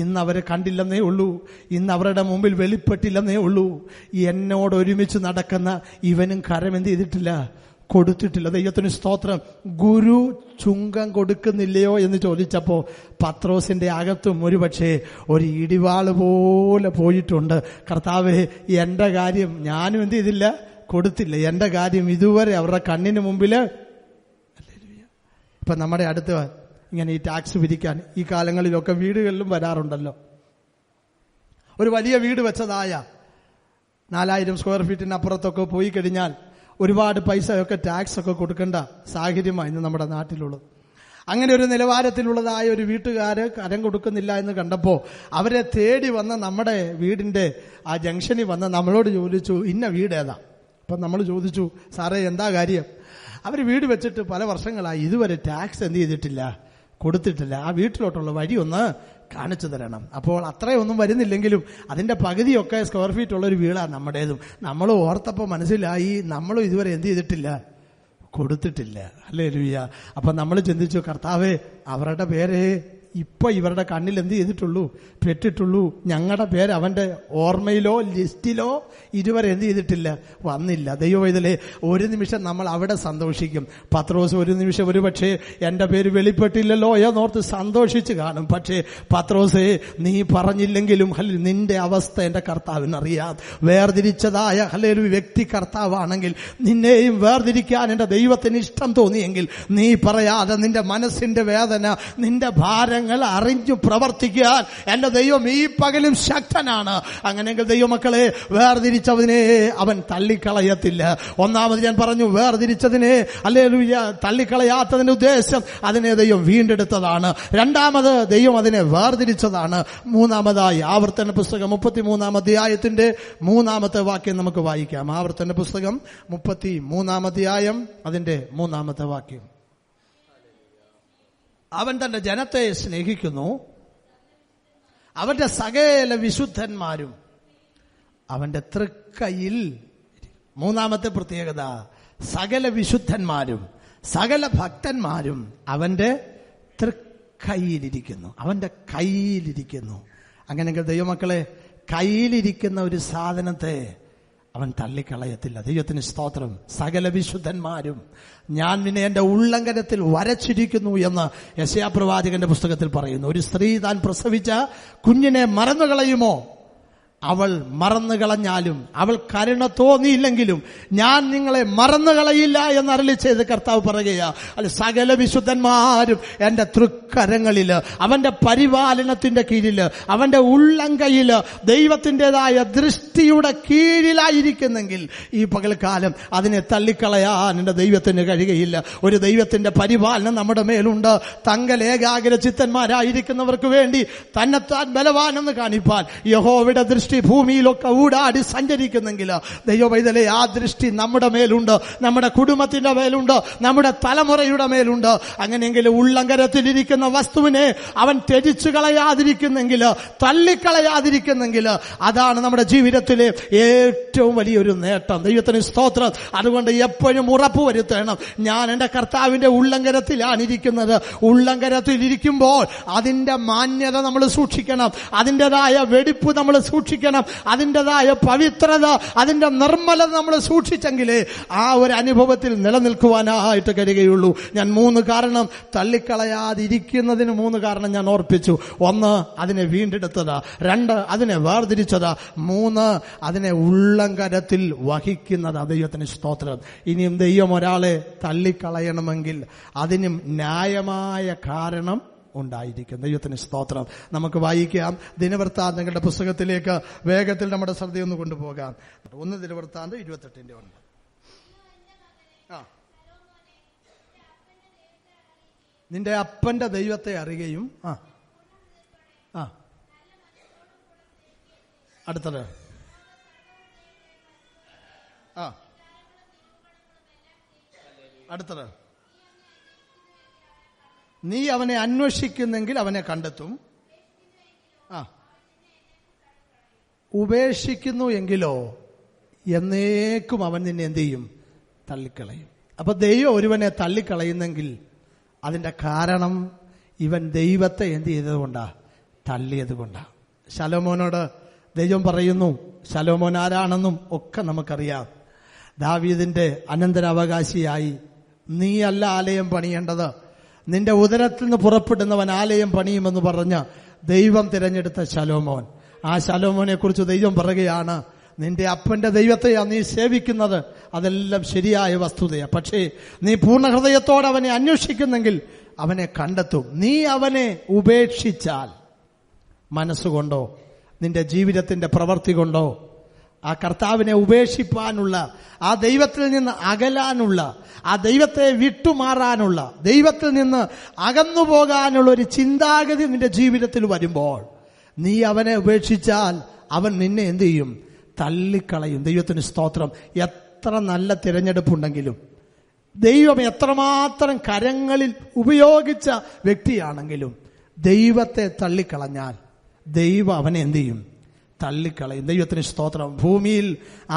ഇന്ന് അവരെ കണ്ടില്ലെന്നേ ഉള്ളൂ, ഇന്ന് അവരുടെ മുമ്പിൽ വെളിപ്പെട്ടില്ലെന്നേ ഉള്ളൂ, എന്നോട് ഒരുമിച്ച് നടക്കുന്ന ഇവനും കരം എന്ത് ചെയ്തിട്ടില്ല, കൊടുത്തിട്ടില്ല. ദൈവത്തിന് സ്തോത്രം. ഗുരു ചുങ്കം കൊടുക്കുന്നില്ലയോ എന്ന് ചോദിച്ചപ്പോ പത്രോസിന്റെ അകത്തും ഒരുപക്ഷെ ഒരു ഇടിവാള് പോലെ പോയിട്ടുണ്ട്. കർത്താവേ, എന്റെ കാര്യം ഞാനും എന്ത് ചെയ്തില്ല, കൊടുത്തില്ല. എന്റെ കാര്യം ഇതുവരെ അവരുടെ കണ്ണിന് മുമ്പില്. ഇപ്പൊ നമ്മുടെ അടുത്ത് ഇങ്ങനെ ഈ ടാക്സ് പിരിക്കാൻ ഈ കാലങ്ങളിലൊക്കെ വീടുകളിലും വരാറുണ്ടല്ലോ. ഒരു വലിയ വീട് വെച്ചതായ 4000 സ്ക്വയർ ഫീറ്റിന് അപ്പുറത്തൊക്കെ പോയി കഴിഞ്ഞാൽ ഒരുപാട് പൈസയൊക്കെ ടാക്സ് ഒക്കെ കൊടുക്കേണ്ട സാഹചര്യമാണ് ഇന്ന് നമ്മുടെ നാട്ടിലുള്ളത്. അങ്ങനെ ഒരു നിലവാരത്തിലുള്ളതായ ഒരു വീട്ടുകാര് കരം കൊടുക്കുന്നില്ല എന്ന് കണ്ടപ്പോൾ അവരെ തേടി വന്ന നമ്മുടെ വീടിന്റെ ആ ജംഗ്ഷനിൽ വന്ന് നമ്മളോട് ചോദിച്ചു, ഇന്ന വീട് ഏതാ? അപ്പം നമ്മൾ ചോദിച്ചു, സാറേ എന്താ കാര്യം? അവർ വീട് വെച്ചിട്ട് പല വർഷങ്ങളായി, ഇതുവരെ ടാക്സ് എന്ത് ചെയ്തിട്ടില്ല, കൊടുത്തിട്ടില്ല. ആ വീട്ടിലോട്ടുള്ള വഴി ഒന്ന് കാണിച്ചു തരണം. അപ്പോൾ അത്രയൊന്നും വരുന്നില്ലെങ്കിലും അതിന്റെ പകുതിയൊക്കെ സ്ക്വയർ ഫീറ്റ് ഉള്ളൊരു വീടാണ് നമ്മുടേതും. നമ്മൾ ഓർത്തപ്പോൾ മനസ്സിലായി, നമ്മളും ഇതുവരെ എന്ത് ചെയ്തിട്ടില്ല, കൊടുത്തിട്ടില്ല. ഹല്ലേലൂയ. അപ്പൊ നമ്മൾ ചിന്തിച്ചു, കർത്താവേ, അവരുടെ പേര് ഇപ്പൊ ഇവരുടെ കണ്ണിൽ എന്ത് ചെയ്തിട്ടുള്ളൂ, പെട്ടിട്ടുള്ളൂ. ഞങ്ങളുടെ പേര് അവന്റെ ഓർമ്മയിലോ ലിസ്റ്റിലോ ഇതുവരെ എന്ത് ചെയ്തിട്ടില്ല, വന്നില്ല. ദൈവവേദലേ, ഒരു നിമിഷം നമ്മൾ അവിടെ സന്തോഷിക്കും. പത്രോസ് ഒരു നിമിഷം ഒരു പക്ഷേ എന്റെ പേര് വെളിപ്പെട്ടില്ലല്ലോ എന്നോർത്ത് സന്തോഷിച്ച് കാണും. പക്ഷേ പത്രോസേ, നീ പറഞ്ഞില്ലെങ്കിലും നിന്റെ അവസ്ഥ എന്റെ കർത്താവിനറിയാം. വേർതിരിച്ചതായ ഒരു വ്യക്തി കർത്താവാണെങ്കിൽ നിന്നെയും വേർതിരിക്കാൻ എന്റെ ദൈവത്തിന് ഇഷ്ടം തോന്നിയെങ്കിൽ നീ പറയാതെ നിന്റെ മനസ്സിന്റെ വേദന, നിന്റെ ഭാരങ്ങൾ അറിഞ്ഞു പ്രവർത്തിക്കാൻ എന്റെ ദൈവം ഈ പകലും ശക്തനാണ്. അങ്ങനെയെങ്കിൽ ദൈവമക്കളെ, വേർതിരിച്ചതിനെ അവൻ തള്ളിക്കളയത്തില്ല. ഒന്നാമത് ഞാൻ പറഞ്ഞു, വേർതിരിച്ചതിനെ ഹല്ലേലൂയ തള്ളിക്കളയാത്തതിന്റെ ഉദ്ദേശം അതിനെ ദൈവം വീണ്ടെടുത്തതാണ്. രണ്ടാമത് ദൈവം അതിനെ വേർതിരിച്ചതാണ്. മൂന്നാമതായി ആവർത്തന പുസ്തകം 33-ാം അധ്യായത്തിന്റെ 3-ാമത്തെ വാക്യം നമുക്ക് വായിക്കാം. ആവർത്തന പുസ്തകം 33-ാം അധ്യായം അതിന്റെ 3-ാമത്തെ വാക്യം. അവൻ തന്റെ ജനത്തെ സ്നേഹിക്കുന്നു, അവന്റെ സകല വിശുദ്ധന്മാരും അവന്റെ തൃക്കൈയിൽ. മൂന്നാമത്തെ പ്രത്യേകത, സകല വിശുദ്ധന്മാരും സകല ഭക്തന്മാരും അവന്റെ തൃക്കൈയിലിരിക്കുന്നു, അവന്റെ കൈയിലിരിക്കുന്നു. അങ്ങനെയെങ്കിൽ ദൈവമക്കളെ, കയ്യിലിരിക്കുന്ന ഒരു സാധനത്തെ അവൻ തള്ളിക്കളയത്തില്ല. ദൈവത്തിന് സ്തോത്രം. സകല വിശുദ്ധന്മാരും ഞാൻ നിന്നെ എന്റെ ഉള്ളങ്കരത്തിൽ വരച്ചിരിക്കുന്നു എന്ന് യെശയ്യാ പ്രവാചകന്റെ പുസ്തകത്തിൽ പറയുന്നു. ഒരു സ്ത്രീ താൻ പ്രസവിച്ച കുഞ്ഞിനെ മറന്നുകളയുമോ? അവൾ മറന്നുകളഞ്ഞാലും, അവൾ കരുണ തോന്നിയില്ലെങ്കിലും ഞാൻ നിങ്ങളെ മറന്നുകളയില്ല എന്ന് അരുളി ചെയ്ത് കർത്താവ് പറയുകയാ. അല്ല, സകല വിശുദ്ധന്മാരും എന്റെ തൃക്കരങ്ങളില്, അവന്റെ പരിപാലനത്തിന്റെ കീഴില്, അവന്റെ ഉള്ളങ്കയില്, ദൈവത്തിൻ്റെതായ ദൃഷ്ടിയുടെ കീഴിലായിരിക്കുന്നെങ്കിൽ ഈ പകൽക്കാലം അതിനെ തള്ളിക്കളയാൻ എന്റെ ദൈവത്തിന് കഴിയുകയില്ല. ഒരു ദൈവത്തിന്റെ പരിപാലനം നമ്മുടെ മേലുണ്ട്. തങ്കൽ ഏകാഗ്ര ചിത്തന്മാരായിരിക്കുന്നവർക്ക് വേണ്ടി തന്നെത്താൻ ബലവാനെന്ന് കാണിപ്പാൻ യഹോവയുടെ ദൃഷ്ടി ഭൂമിയിലൊക്കെ ഊടാടി സഞ്ചരിക്കുന്നെങ്കിൽ ദൈവവൈതലേ, ആ ദൃഷ്ടി നമ്മുടെ മേലുണ്ട്, നമ്മുടെ കുടുംബത്തിന്റെ മേലുണ്ട്, നമ്മുടെ തലമുറയുടെ മേലുണ്ട്. അങ്ങനെയെങ്കിൽ ഉള്ളങ്കരത്തിലിരിക്കുന്ന വസ്തുവിനെ അവൻ ത്യജിച്ചു കളയാതിരിക്കുന്നെങ്കിൽ, തള്ളിക്കളയാതിരിക്കുന്നെങ്കിൽ, അതാണ് നമ്മുടെ ജീവിതത്തിലെ ഏറ്റവും വലിയൊരു നേട്ടം. ദൈവത്തിന് സ്തോത്രം. അതുകൊണ്ട് എപ്പോഴും ഉറപ്പ് വരുത്തണം, ഞാൻ എന്റെ കർത്താവിന്റെ ഉള്ളങ്കരത്തിലാണ് ഇരിക്കുന്നത്. ഉള്ളങ്കരത്തിലിരിക്കുമ്പോൾ അതിന്റെ മാന്യത നമ്മൾ സൂക്ഷിക്കണം, അതിൻ്റെതായ വെടിപ്പ് നമ്മൾ സൂക്ഷിക്കണം, അതിൻ്റെതായ പവിത്രത, അതിന്റെ നിർമ്മലത നമ്മൾ സൂക്ഷിച്ചെങ്കിലേ ആ ഒരു അനുഭവത്തിൽ നിലനിൽക്കുവാനായിട്ട് കഴിയുകയുള്ളൂ. ഞാൻ 3 കാരണം തള്ളിക്കളയാതിരിക്കുന്നതിന് 3 കാരണം ഞാൻ ഓർപ്പിച്ചു. 1, അതിനെ വീണ്ടെടുത്തത്. 2, അതിനെ വേർതിരിച്ചത്. 3, അതിനെ ഉള്ളങ്കരത്തിൽ വഹിക്കുന്നത്. ദൈവത്തിന് സ്തോത്രം. ഇനിയും ദൈവം ഒരാളെ തള്ളിക്കളയണമെങ്കിൽ അതിനും ന്യായമായ കാരണം ഉണ്ടായിരിക്കും. ദൈവത്തിന് സ്തോത്രം. നമുക്ക് വായിക്കാം ദിനവൃത്താന്തങ്ങളുടെ പുസ്തകത്തിലേക്ക് വേഗത്തിൽ നമ്മുടെ ശ്രദ്ധയൊന്ന് കൊണ്ടുപോകാം. 1 ദിനവൃത്താന്തം 28:9. നിന്റെ അപ്പന്റെ ദൈവത്തെ അറിയുകയും. അടുത്തത് അടുത്തത് നീ അവനെ അന്വേഷിക്കുന്നെങ്കിൽ അവനെ കണ്ടെത്തും. ഉപേക്ഷിക്കുന്നു എങ്കിലോ എന്നേക്കും അവൻ നിന്നെ എന്ത് ചെയ്യും? തള്ളിക്കളയും. അപ്പൊ ദൈവം ഒരുവനെ തള്ളിക്കളയുന്നെങ്കിൽ അതിന്റെ കാരണം ഇവൻ ദൈവത്തെ എന്ത് ചെയ്തതുകൊണ്ടാ? തള്ളിയത് കൊണ്ടാ. ശലോമോനോട് ദൈവം പറയുന്നു, ശലോമോൻ ആരാണെന്നും ഒക്കെ നമുക്കറിയാം. ദാവീദിന്റെ അനന്തരാവകാശിയായി നീയല്ല ആലയം പണിയേണ്ടത്, നിന്റെ ഉദരത്തിൽ നിന്ന് പുറപ്പെടുന്നവൻ ആലയം പണിയുമെന്ന് പറഞ്ഞ് ദൈവം തിരഞ്ഞെടുത്ത ശലോമോൻ. ആ ശലോമോനെ കുറിച്ച് ദൈവം പറയുകയാണ്, നിന്റെ അപ്പന്റെ ദൈവത്തെയാ നീ സേവിക്കുന്നത്, അതെല്ലാം ശരിയായ വസ്തുതയാണ്. പക്ഷേ നീ പൂർണ്ണ ഹൃദയത്തോടെ അവനെ അന്വേഷിക്കുന്നെങ്കിൽ അവനെ കണ്ടെത്തും. നീ അവനെ ഉപേക്ഷിച്ചാൽ മനസ്സുകൊണ്ടോ നിന്റെ ജീവിതത്തിന്റെ പ്രവൃത്തി കൊണ്ടോ ആ കർത്താവിനെ ഉപേക്ഷിപ്പാനുള്ള, ആ ദൈവത്തിൽ നിന്ന് അകലാനുള്ള, ആ ദൈവത്തെ വിട്ടുമാറാനുള്ള, ദൈവത്തിൽ നിന്ന് അകന്നു പോകാനുള്ള ഒരു ചിന്താഗതി നിന്റെ ജീവിതത്തിൽ വരുമ്പോൾ നീ അവനെ ഉപേക്ഷിച്ചാൽ അവൻ നിന്നെ എന്ത് ചെയ്യും? തള്ളിക്കളയും. ദൈവത്തിന് സ്തോത്രം. എത്ര നല്ല തിരഞ്ഞെടുപ്പുണ്ടെങ്കിലും, ദൈവം എത്രമാത്രം കരങ്ങളിൽ ഉപയോഗിച്ച വ്യക്തിയാണെങ്കിലും ദൈവത്തെ തള്ളിക്കളഞ്ഞാൽ ദൈവം അവനെ എന്ത് ചെയ്യും? തള്ളിക്കളയും. ദൈവത്തിന് സ്തോത്രം. ഭൂമിയിൽ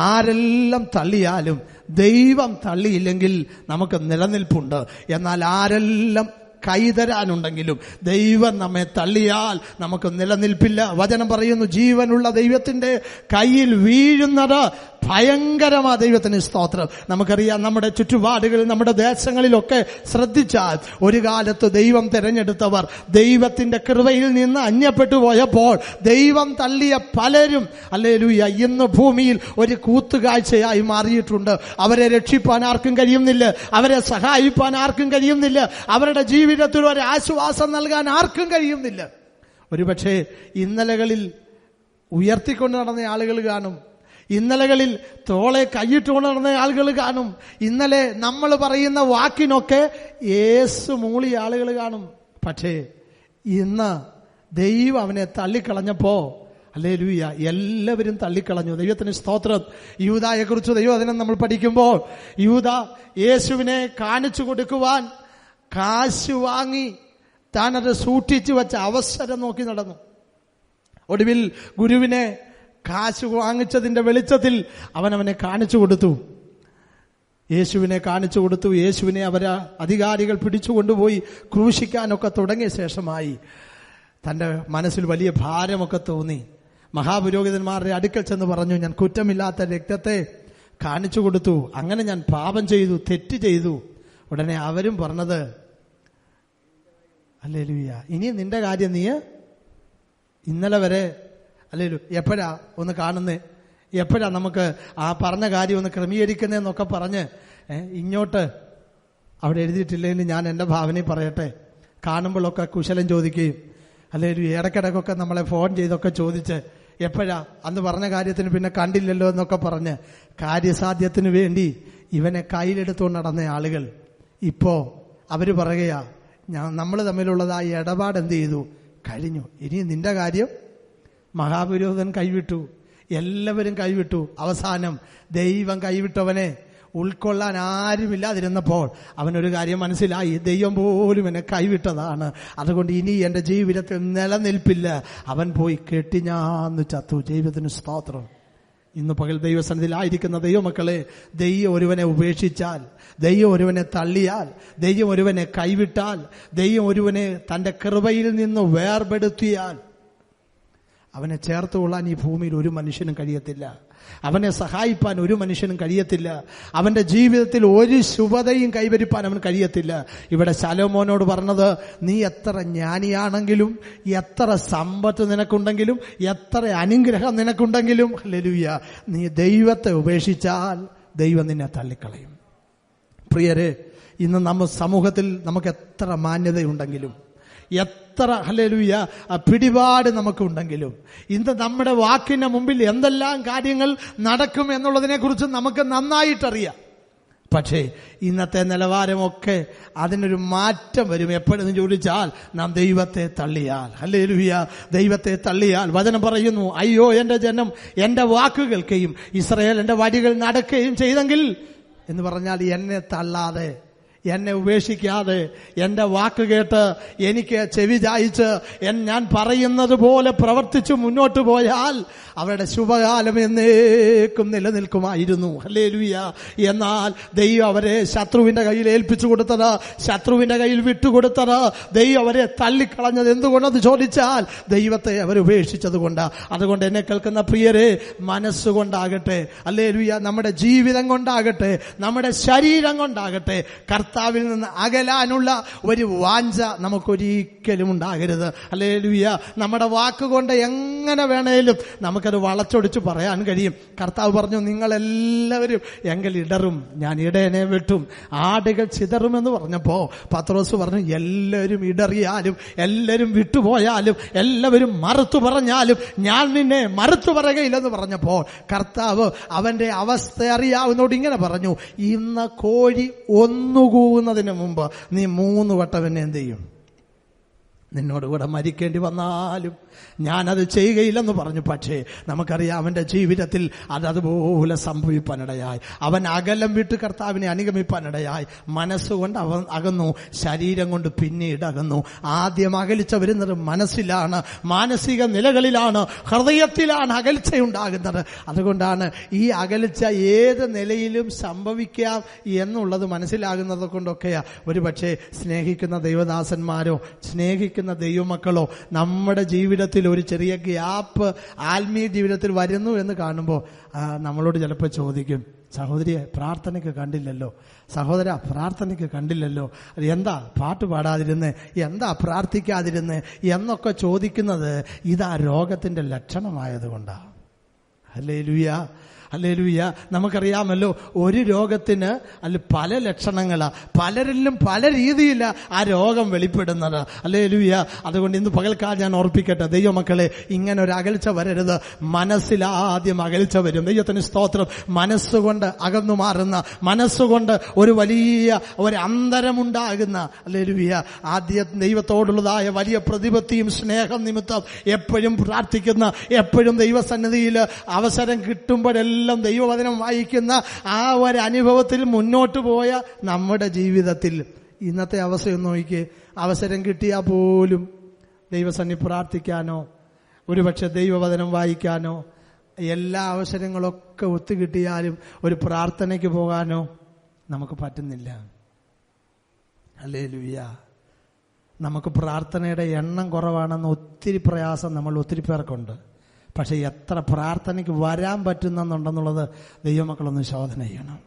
ആരെല്ലാം തള്ളിയാലും ദൈവം തള്ളിയില്ലെങ്കിൽ നമുക്ക് നിലനിൽപ്പുണ്ട്. എന്നാൽ ആരെല്ലാം കൈതരാനുണ്ടെങ്കിലും ദൈവം നമ്മെ തള്ളിയാൽ നമുക്ക് നിലനിൽപ്പില്ല. വചനം പറയുന്നു, ജീവനുള്ള ദൈവത്തിന്റെ കയ്യിൽ വീഴുന്നത് ഭയങ്കരമാ. ദൈവത്തിന് സ്തോത്രം. നമുക്കറിയാം, നമ്മുടെ ചുറ്റുപാടുകളിൽ, നമ്മുടെ ദേശങ്ങളിലൊക്കെ ശ്രദ്ധിച്ചാൽ ഒരു കാലത്ത് ദൈവം തിരഞ്ഞെടുത്തവർ ദൈവത്തിന്റെ കൃപയിൽ നിന്ന് അന്യപ്പെട്ടു പോയപ്പോൾ ദൈവം തള്ളിയ പലരും ഹല്ലേലൂയ ഇന്ന് ഭൂമിയിൽ ഒരു കൂത്തുകാഴ്ചയായി മാറിയിട്ടുണ്ട്. അവരെ രക്ഷിപ്പാൻ ആർക്കും കഴിയുന്നില്ല, അവരെ സഹായിപ്പാൻ ആർക്കും കഴിയുന്നില്ല, അവരുടെ ജീവിതത്തിൽ ഒരു ആശ്വാസം നൽകാൻ ആർക്കും കഴിയുന്നില്ല. ഒരുപക്ഷെ ഇന്നലകളിൽ ഉയർത്തിക്കൊണ്ട് നടന്ന ആളുകൾ കാണും, ഇന്നലകളിൽ തോളെ കൈയിട്ടുകൊണ്ട് നടന്ന ആളുകൾ കാണും, ഇന്നലെ നമ്മൾ പറയുന്ന വാക്കിനൊക്കെ യേശു മൂളിയ ആളുകൾ കാണും. പക്ഷേ ഇന്ന് ദൈവം അവനെ തള്ളിക്കളഞ്ഞപ്പോ ഹല്ലേലൂയ എല്ലാവരും തള്ളിക്കളഞ്ഞു. ദൈവത്തിന് സ്തോത്രം. യൂദായെ കുറിച്ച് ദൈവവചനം നമ്മൾ പഠിക്കുമ്പോൾ, യൂദ യേശുവിനെ കാണിച്ചു കൊടുക്കുവാൻ കാശ് വാങ്ങി താനത് സൂക്ഷിച്ചു വെച്ച അവസരം നോക്കി നടന്നു. ഒടുവിൽ ഗുരുവിനെ കാശ് വാങ്ങിച്ചതിന്റെ വെളിച്ചത്തിൽ അവനെ കാണിച്ചു കൊടുത്തു. യേശുവിനെ കാണിച്ചു കൊടുത്തു. യേശുവിനെ അവരെ അധികാരികൾ പിടിച്ചുകൊണ്ടുപോയി ക്രൂശിക്കാനൊക്കെ തുടങ്ങിയ ശേഷമായി തന്റെ മനസ്സിൽ വലിയ ഭാരമൊക്കെ തോന്നി. മഹാപുരോഹിതന്മാരുടെ അടുക്കൽ ചെന്ന് പറഞ്ഞു, ഞാൻ കുറ്റമില്ലാത്ത രക്തത്തെ കാണിച്ചു കൊടുത്തു, അങ്ങനെ ഞാൻ പാപം ചെയ്തു, തെറ്റ് ചെയ്തു. ഉടനെ അവരും പറഞ്ഞത്, ഹല്ലേലൂയ, ഇനി നിന്റെ കാര്യം നീ ഇന്നലെ വരെ അല്ലേലു എപ്പോഴാ ഒന്ന് കാണുന്നേ, എപ്പോഴാ നമുക്ക് ആ പറഞ്ഞ കാര്യം ഒന്ന് ക്രമീകരിക്കുന്നതെന്നൊക്കെ പറഞ്ഞ് ഇങ്ങോട്ട് അവിടെ എഴുതിയിട്ടില്ലെങ്കിൽ ഞാൻ എൻ്റെ ഭാവനയിൽ പറയട്ടെ, കാണുമ്പോഴൊക്കെ കുശലം ചോദിക്കുകയും അല്ലേലു ഇടയ്ക്കിടയ്ക്കൊക്കെ നമ്മളെ ഫോൺ ചെയ്തൊക്കെ ചോദിച്ച് എപ്പോഴാ അന്ന് പറഞ്ഞ കാര്യത്തിന് പിന്നെ കണ്ടില്ലല്ലോ എന്നൊക്കെ പറഞ്ഞ് കാര്യസാധ്യത്തിന് വേണ്ടി ഇവനെ കയ്യിലെടുത്തുകൊണ്ട് നടന്ന ആളുകൾ ഇപ്പോ അവര് പറയുകയാ, നമ്മൾ തമ്മിലുള്ളതായ ഇടപാട് എന്ത് ചെയ്തു, കഴിഞ്ഞു, ഇനി നിന്റെ കാര്യം. മഹാപുരോഹിതൻ കൈവിട്ടു, എല്ലാവരും കൈവിട്ടു. അവസാനം ദൈവം കൈവിട്ടവനെ ഉൾക്കൊള്ളാൻ ആരുമില്ലാതിരുന്നപ്പോൾ അവനൊരു കാര്യം മനസ്സിലായി, ദൈവം പോലും എന്നെ കൈവിട്ടതാണ്, അതുകൊണ്ട് ഇനി എൻ്റെ ജീവിതത്തിൽ നിലനിൽപ്പില്ല. അവൻ പോയി കെട്ടിഞ്ഞാന്ന് ചത്തു. ദൈവത്തിന് സ്തോത്രം. ഇന്ന് പകൽ ദൈവസന്നിധിയിലായിരിക്കുന്ന ദൈവമക്കളെ, ദൈവം ഒരുവനെ ഉപേക്ഷിച്ചാൽ, ദൈവം ഒരുവനെ തള്ളിയാൽ, ദൈവം ഒരുവനെ കൈവിട്ടാൽ, ദൈവം ഒരുവനെ തന്റെ കൃപയിൽ നിന്ന് വേർപെടുത്തിയാൽ അവനെ ചേർത്തുകൊള്ളാൻ ഈ ഭൂമിയിൽ ഒരു മനുഷ്യനും കഴിയത്തില്ല. അവനെ സഹായിപ്പാൻ ഒരു മനുഷ്യനും കഴിയത്തില്ല. അവന്റെ ജീവിതത്തിൽ ഒരു ശുഭതയും കൈവരിപ്പാൻ അവന് കഴിയത്തില്ല. ഇവിടെ ശലോമോനോട് പറഞ്ഞത്, നീ എത്ര ജ്ഞാനിയാണെങ്കിലും, എത്ര സമ്പത്ത് നിനക്കുണ്ടെങ്കിലും, എത്ര അനുഗ്രഹം നിനക്കുണ്ടെങ്കിലും, ഹല്ലേലൂയ, നീ ദൈവത്തെ ഉപേക്ഷിച്ചാൽ ദൈവം നിന്നെ തള്ളിക്കളയും. പ്രിയരെ, ഇന്ന് നമ്മ സമൂഹത്തിൽ നമുക്ക് എത്ര മാന്യതയുണ്ടെങ്കിലും, എത്ര ഹല്ലേലൂയ പിടിപാട് നമുക്കുണ്ടെങ്കിലും, ഇന്ന് നമ്മുടെ വാക്കിന് മുമ്പിൽ എന്തെല്ലാം കാര്യങ്ങൾ നടക്കും എന്നുള്ളതിനെ കുറിച്ച് നമുക്ക് നന്നായിട്ടറിയാം. പക്ഷേ ഇന്നത്തെ നിലവാരമൊക്കെ അതിനൊരു മാറ്റം വരും. എപ്പോഴെന്ന് ചോദിച്ചാൽ നാം ദൈവത്തെ തള്ളിയാൽ, ഹല്ലേലൂയ, ദൈവത്തെ തള്ളിയാൽ. വചനം പറയുന്നു, അയ്യോ എൻ്റെ ജനം എൻ്റെ വാക്ക് കേൾക്കുകയും ഇസ്രായേൽ എൻ്റെ വഴികൾ നടക്കുകയും ചെയ്തെങ്കിൽ എന്ന് പറഞ്ഞാൽ, എന്നെ തള്ളാതെ, എന്നെ ഉപേക്ഷിക്കാതെ, എന്റെ വാക്ക് കേട്ട് എനിക്ക് ചെവി ചായിച്ച് ഞാൻ പറയുന്നത് പോലെ പ്രവർത്തിച്ചു മുന്നോട്ട് പോയാൽ അവരുടെ ശുഭകാലം എന്നേക്കും നിലനിൽക്കുമായിരുന്നു. ഹല്ലേലൂയ. എന്നാൽ ദൈവം അവരെ ശത്രുവിന്റെ കയ്യിൽ ഏൽപ്പിച്ചു കൊടുത്തത്, ശത്രുവിന്റെ കയ്യിൽ വിട്ടുകൊടുത്തത്, ദൈവം അവരെ തള്ളിക്കളഞ്ഞത് എന്തുകൊണ്ടെന്ന് ചോദിച്ചാൽ ദൈവത്തെ അവർ ഉപേക്ഷിച്ചത് കൊണ്ട്. അതുകൊണ്ട് എന്നെ കേൾക്കുന്ന പ്രിയരെ, മനസ്സുകൊണ്ടാകട്ടെ, ഹല്ലേലൂയ, നമ്മുടെ ജീവിതം കൊണ്ടാകട്ടെ, നമ്മുടെ ശരീരം കൊണ്ടാകട്ടെ, കർത്താവിൽ നിന്ന് അകലാനുള്ള ഒരു വാഞ്ച നമുക്കൊരിക്കലും ഉണ്ടാകരുത്. ഹല്ലേലൂയ. നമ്മുടെ വാക്കുകൊണ്ട് എങ്ങനെ വേണേലും നമുക്കത് വളച്ചൊടിച്ച് പറയാൻ കഴിയും. കർത്താവ് പറഞ്ഞു, നിങ്ങളെല്ലാവരും എങ്കിൽ ഇടറും, ഞാൻ ഇടയനെ വെട്ടും, ആടുകൾ ചിതറുമെന്ന് പറഞ്ഞപ്പോ പത്രോസ് പറഞ്ഞു, എല്ലാവരും ഇടറിയാലും എല്ലാവരും വിട്ടുപോയാലും എല്ലാവരും മറുത്തു പറഞ്ഞാലും ഞാൻ നിന്നെ മറുത്തു പറയുകയില്ലെന്ന് പറഞ്ഞപ്പോൾ കർത്താവ് അവന്റെ അവസ്ഥ അറിയാവുന്നോട് ഇങ്ങനെ പറഞ്ഞു, ഇന്ന് കോഴി ഒന്നുകൂവുന്നതിന് മുമ്പ് നീ 3 വട്ടം എന്നെ എന്ത് ചെയ്യും? നിന്നോട് കൂടെ മരിക്കേണ്ടി വന്നാലും ഞാനത് ചെയ്യുകയില്ലെന്ന് പറഞ്ഞു. പക്ഷേ നമുക്കറിയാം അവന്റെ ജീവിതത്തിൽ അതുപോലെ സംഭവിപ്പാനിടയായി. അവൻ അകലം വിട്ട് കർത്താവിനെ അനുഗമിപ്പാനിടയായി. മനസ്സുകൊണ്ട് അവൻ അകന്നു, ശരീരം കൊണ്ട് പിന്നീട് അകന്നു. ആദ്യം അകലിച്ച വരുന്നത് മനസ്സിലാണ്, മാനസിക നിലകളിലാണ്, ഹൃദയത്തിലാണ് അകൽച്ചയുണ്ടാകുന്നത്. അതുകൊണ്ടാണ് ഈ അകൽച്ച ഏത് നിലയിലും സംഭവിക്കാം എന്നുള്ളത് മനസ്സിലാകുന്നത് കൊണ്ടൊക്കെയാ ഒരുപക്ഷെ സ്നേഹിക്കുന്ന ദൈവദാസന്മാരോ സ്നേഹിക്കുന്ന ദൈവമക്കളോ നമ്മുടെ ജീവിതത്തിൽ ഒരു ചെറിയ ഗ്യാപ്പ് ആത്മീയ ജീവിതത്തിൽ വരുന്നു എന്ന് കാണുമ്പോൾ നമ്മളോട് ചിലപ്പോൾ ചോദിക്കും, സഹോദരിയെ പ്രാർത്ഥനയ്ക്ക് കണ്ടില്ലല്ലോ, സഹോദര പ്രാർത്ഥനയ്ക്ക് കണ്ടില്ലല്ലോ, എന്താ പാട്ട് പാടാതിരുന്ന്, എന്താ പ്രാർത്ഥിക്കാതിരുന്ന് എന്നൊക്കെ ചോദിക്കുന്നത് ഇതാ രോഗത്തിന്റെ ലക്ഷണമായതുകൊണ്ടാണ്. Hallelujah, hallelujah. നമുക്കറിയാമല്ലോ ഒരു രോഗത്തിന് പല ലക്ഷണങ്ങളാ, പലരിലും പല രീതിയിലാ ആ രോഗം വെളിപ്പെടുന്നത്. ഹല്ലേലൂയ. അതുകൊണ്ട് ഇന്ന് പകൽക്കാലം ഞാൻ ഓർപ്പിക്കട്ടെ, ദൈവമക്കളെ, ഇങ്ങനെ ഒരു അകൽച്ച വരരുത്. മനസ്സിലാദ്യം അകൽച്ച വരും. ദൈവത്തിന് സ്തോത്രം. മനസ്സുകൊണ്ട് അകന്നു മാറുന്ന, മനസ്സുകൊണ്ട് ഒരു വലിയ ഒരു അന്തരമുണ്ടാകുന്ന, ഹല്ലേലൂയ, ആദ്യം ദൈവത്തോടുള്ളതായ വലിയ പ്രതിപത്തിയും സ്നേഹം നിമിത്തം എപ്പോഴും പ്രാർത്ഥിക്കുന്ന, എപ്പോഴും ദൈവസന്നിധിയിൽ അവസരം കിട്ടുമ്പോഴെല്ലാം ദൈവവചനം വായിക്കുന്ന ആ ഒരു അനുഭവത്തിൽ മുന്നോട്ട് പോയ നമ്മുടെ ജീവിതത്തിൽ ഇന്നത്തെ അവസ്ഥയൊന്നും നോക്കിക്കേ. അവസരം കിട്ടിയാൽ പോലും ദൈവസന്നിധി പ്രാർത്ഥിക്കാനോ ഒരുപക്ഷെ ദൈവവചനം വായിക്കാനോ എല്ലാ അവസരങ്ങളൊക്കെ ഒത്തുകിട്ടിയാലും ഒരു പ്രാർത്ഥനയ്ക്ക് പോകാനോ നമുക്ക് പറ്റുന്നില്ല. ഹല്ലേലൂയ. നമുക്ക് പ്രാർത്ഥനയുടെ എണ്ണം കുറവാണെന്ന് ഒത്തിരി പ്രയാസം നമ്മൾ ഒത്തിരി പേർക്കുണ്ട്. പക്ഷെ എത്ര പ്രാർത്ഥനയ്ക്ക് വരാൻ പറ്റുന്നുണ്ടെന്നുള്ളത് ദൈവമക്കളൊന്ന് ശോധന ചെയ്യണം.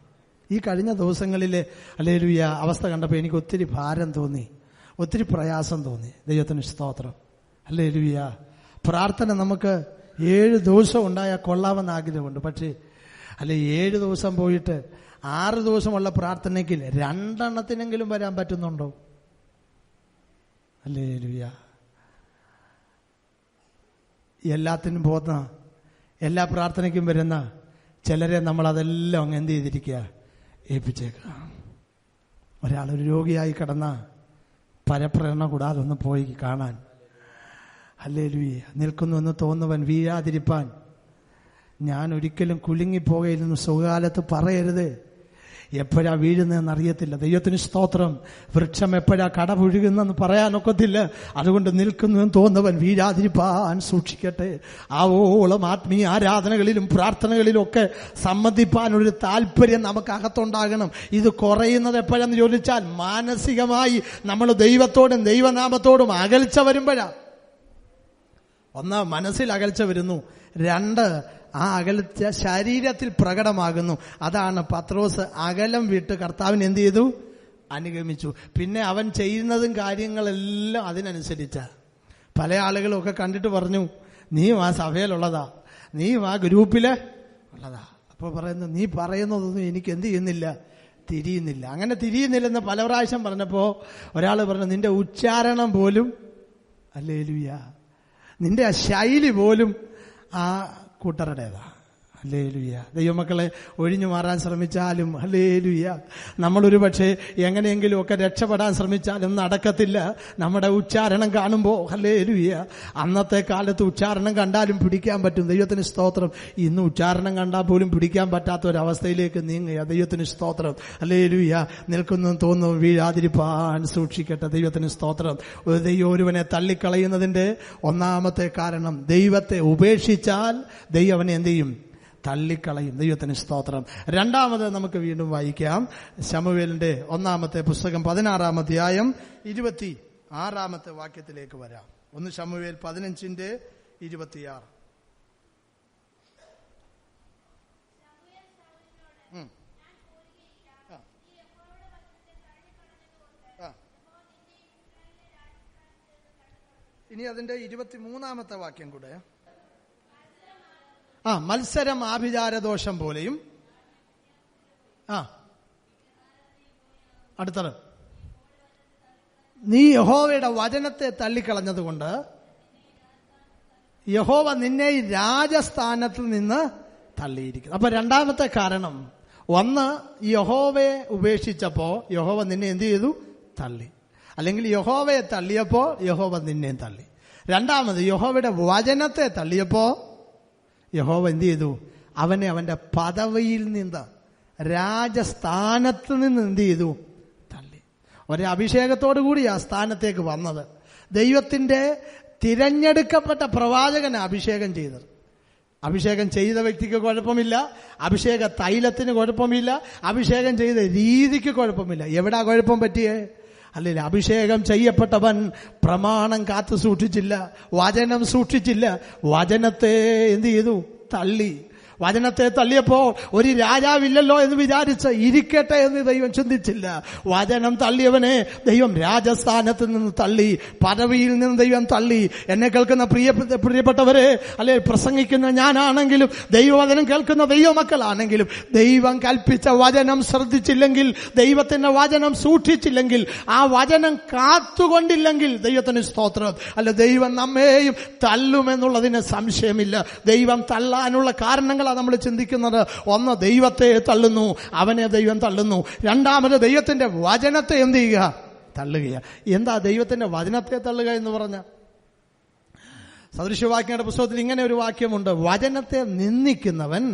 ഈ കഴിഞ്ഞ ദിവസങ്ങളിലെ ഹല്ലേലൂയ അവസ്ഥ കണ്ടപ്പോൾ എനിക്ക് ഒത്തിരി ഭാരം തോന്നി, ഒത്തിരി പ്രയാസം തോന്നി. ദൈവത്തിന് സ്തോത്രം. ഹല്ലേലൂയ. പ്രാർത്ഥന നമുക്ക് 7 ദിവസം ഉണ്ടായാൽ കൊള്ളാമെന്ന് ആഗ്രഹമുണ്ട്. പക്ഷേ 7 ദിവസം പോയിട്ട് 6 ദിവസമുള്ള പ്രാർത്ഥനയ്ക്ക് 2 എണ്ണത്തിനെങ്കിലും വരാൻ പറ്റുന്നുണ്ടോ? ഹല്ലേലൂയ. എല്ലാത്തിനും പോകുന്ന, എല്ലാ പ്രാർത്ഥനയ്ക്കും വരുന്ന ചിലരെ നമ്മൾ അതെല്ലാം അങ്ങ് എന്ത് ചെയ്തിരിക്കുക, ഏൽപ്പിച്ചേക്കുക. ഒരാളൊരു രോഗിയായി കിടന്ന പരപ്രേരണ കൂടാതെ ഒന്ന് പോയി കാണാൻ, ഹല്ലേലൂയ, നിൽക്കുന്നു എന്ന് തോന്നുവൻ വീഴാതിരിപ്പാൻ ഞാൻ ഒരിക്കലും കുലുങ്ങിപ്പോകയില്ലെന്ന് സുഖകാലത്ത് പറയരുത്. എപ്പോഴാ വീഴുന്നതെന്ന് അറിയത്തില്ല. ദൈവത്തിന് സ്തോത്രം. വൃക്ഷം എപ്പോഴാ കടപുഴുകുന്നെന്ന് പറയാനൊക്കത്തില്ല. അതുകൊണ്ട് നിൽക്കുന്നുവെന്ന് തോന്നുന്നവൻ വീഴാതിരിപ്പാൻ സൂക്ഷിക്കട്ടെ. ആവോളം ആത്മീയ ആരാധനകളിലും പ്രാർത്ഥനകളിലും ഒക്കെ സംബന്ധിപ്പാനൊരു താല്പര്യം നമുക്ക് അകത്തുണ്ടാകണം. ഇത് കുറയുന്നത് എപ്പോഴെന്ന് ചോദിച്ചാൽ മാനസികമായി നമ്മൾ ദൈവത്തോടും ദൈവനാമത്തോടും അകൽച്ച വരുമ്പോഴാ. 1, മനസ്സിൽ അകൽച്ച വരുന്നു. 2, ആ അകൽച്ച ശരീരത്തിൽ പ്രകടമാകുന്നു. അതാണ് പത്രോസ് അകലം വിട്ട് കർത്താവിനെ എന്ത് ചെയ്തു, അനുഗമിച്ചു. പിന്നെ അവൻ ചെയ്യുന്നതും കാര്യങ്ങളെല്ലാം അതിനനുസരിച്ച. പല ആളുകളും ഒക്കെ കണ്ടിട്ട് പറഞ്ഞു, നീ ആ സഭയിലുള്ളതാ, നീ ആ ഗ്രൂപ്പില് ഉള്ളതാ. അപ്പോൾ പറയുന്നു, നീ പറയുന്നതൊന്നും എനിക്ക് എന്ത് ചെയ്യുന്നില്ല, തിരിയുന്നില്ല. അങ്ങനെ തിരിയുന്നില്ലെന്ന് പല പ്രാവശ്യം പറഞ്ഞപ്പോ ഒരാൾ പറഞ്ഞു, നിന്റെ ഉച്ചാരണം പോലും, ഹല്ലേലൂയ, നിന്റെ ആ ശൈലി പോലും ആ കൂട്ടരുടേതാ. ഹല്ലേലൂയ. ദൈവമക്കളെ, ഒഴിഞ്ഞു മാറാൻ ശ്രമിച്ചാലും ഹല്ലേലൂയ, നമ്മളൊരു പക്ഷേ എങ്ങനെയെങ്കിലും ഒക്കെ രക്ഷപ്പെടാൻ ശ്രമിച്ചാലും നടക്കത്തില്ല. നമ്മുടെ ഉച്ചാരണം കാണുമ്പോൾ ഹല്ലേലൂയ, അന്നത്തെ കാലത്ത് ഉച്ചാരണം കണ്ടാലും പിടിക്കാൻ പറ്റും. ദൈവത്തിന് സ്തോത്രം. ഇന്ന് ഉച്ചാരണം കണ്ടാൽ പോലും പിടിക്കാൻ പറ്റാത്ത ഒരവസ്ഥയിലേക്ക് നീങ്ങുക. ദൈവത്തിന് സ്തോത്രം. ഹല്ലേലൂയ. നിൽക്കുന്നു തോന്നുന്നു വീഴാതിരിപ്പാൻ സൂക്ഷിക്കട്ടെ. ദൈവത്തിന് സ്തോത്രം. ദൈവം ഒരുവനെ തള്ളിക്കളയുന്നതിന്റെ ഒന്നാമത്തെ കാരണം, ദൈവത്തെ ഉപേക്ഷിച്ചാൽ ദൈവം അവനെ എന്ത് ചെയ്യും, തള്ളിക്കളയും. ദൈവത്തിന് സ്തോത്രം. 2ാമത് നമുക്ക് വീണ്ടും വായിക്കാം. ശമൂവേലിന്റെ 1-ാമത്തെ പുസ്തകം 16-ാം അധ്യായം 26-ാമത്തെ വാക്യത്തിലേക്ക് വരാം. 1 ശമൂവേൽ 15:26. ഇനി അതിന്റെ 23-ാമത്തെ വാക്യം കൂടെ. മത്സരം ആഭിചാരദോഷം പോലെയും. അടുത്തത്, നീ യഹോവയുടെ വചനത്തെ തള്ളിക്കളഞ്ഞതുകൊണ്ട് യഹോവ നിന്നെ ഈ രാജസ്ഥാനത്തിൽ നിന്ന് തള്ളിയിരിക്കുന്നു. അപ്പൊ രണ്ടാമത്തെ കാരണം, ഒന്ന്, യഹോവയെ ഉപേക്ഷിച്ചപ്പോ യഹോവ നിന്നെ എന്ത് ചെയ്തു? തള്ളി. അല്ലെങ്കിൽ യഹോവയെ തള്ളിയപ്പോ യഹോവ നിന്നെയും തള്ളി. രണ്ടാമത്, യഹോവയുടെ വചനത്തെ തള്ളിയപ്പോ യഹോവ എന്ത് ചെയ്തു? അവനെ അവന്റെ പദവിയിൽ നിന്ന്, രാജസ്ഥാനത്ത് നിന്ന് എന്ത് ചെയ്തു? തള്ളി. ഒരു അഭിഷേകത്തോടു കൂടി ആ സ്ഥാനത്തേക്ക് വന്നത്. ദൈവത്തിന്റെ തിരഞ്ഞെടുക്കപ്പെട്ട പ്രവാചകനെ അഭിഷേകം ചെയ്തത്. അഭിഷേകം ചെയ്ത വ്യക്തിക്ക് കുഴപ്പമില്ല, അഭിഷേക തൈലത്തിന് കുഴപ്പമില്ല, അഭിഷേകം ചെയ്ത രീതിക്ക് കുഴപ്പമില്ല. എവിടാ കുഴപ്പം പറ്റിയേ? അല്ലല്ല, അഭിഷേകം ചെയ്യപ്പെട്ടവൻ പ്രമാണം കാത്തു സൂക്ഷിച്ചില്ല, വചനം സൂക്ഷിച്ചില്ല, വചനത്തെ എന്ത് ചെയ്തു? തള്ളി. വചനത്തെ തള്ളിയപ്പോൾ ഒരു രാജാവില്ലല്ലോ എന്ന് വിചാരിച്ച് ഇരിക്കട്ടെ എന്ന് ദൈവം ചിന്തിച്ചില്ല. വചനം തള്ളിയവനെ ദൈവം രാജസ്ഥാനത്ത് നിന്ന് തള്ളി, പദവിയിൽ നിന്ന് ദൈവം തള്ളി. എന്നെ കേൾക്കുന്ന പ്രിയപ്പെട്ടവരെ, അല്ലെ, പ്രസംഗിക്കുന്ന ഞാനാണെങ്കിലും ദൈവവചനം കേൾക്കുന്ന ദൈവമക്കളാണെങ്കിലും, ദൈവം കൽപ്പിച്ച വചനം ശ്രദ്ധിച്ചില്ലെങ്കിൽ, ദൈവത്തിന്റെ വചനം സൂക്ഷിച്ചില്ലെങ്കിൽ, ആ വചനം കാത്തുകൊണ്ടില്ലെങ്കിൽ, ദൈവത്തിന് സ്തോത്രം, അല്ല, ദൈവം നമ്മെയും തള്ളുമെന്നുള്ളതിന് സംശയമില്ല. ദൈവം തള്ളാനുള്ള കാരണങ്ങൾ നമ്മൾ ചിന്തിക്കുന്നത്, ഒന്ന്, ദൈവത്തെ തള്ളുന്നു, അവനെ ദൈവം തള്ളുന്നു. രണ്ടാമത്, ദൈവത്തിന്റെ വചനത്തെ എന്ത് ചെയ്യുക? തള്ളുക. എന്താ ദൈവത്തിന്റെ വചനത്തെ തള്ളുക എന്ന് പറഞ്ഞ? സദൃശവാക്യങ്ങളുടെ പുസ്തകത്തിൽ ഇങ്ങനെ ഒരു വാക്യമുണ്ട്, വചനത്തെ നിന്ദിക്കുന്നവൻ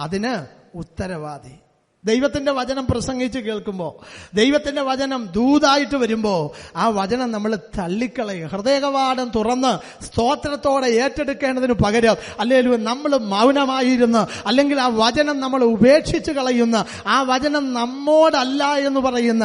അതിന് ഉത്തരവാദി. ദൈവത്തിന്റെ വചനം പ്രസംഗിച്ച് കേൾക്കുമ്പോൾ, ദൈവത്തിന്റെ വചനം ദൂതായിട്ട് വരുമ്പോൾ ആ വചനം നമ്മൾ തള്ളിക്കളയുക. ഹൃദയകവാടം തുറന്ന് സ്തോത്രത്തോടെ ഏറ്റെടുക്കേണ്ടതിന് പകരം അല്ലെങ്കിൽ നമ്മൾ മൗനമായിരുന്ന്, അല്ലെങ്കിൽ ആ വചനം നമ്മൾ ഉപേക്ഷിച്ച് കളയുന്ന, ആ വചനം നമ്മോടല്ല എന്ന് പറയുന്ന,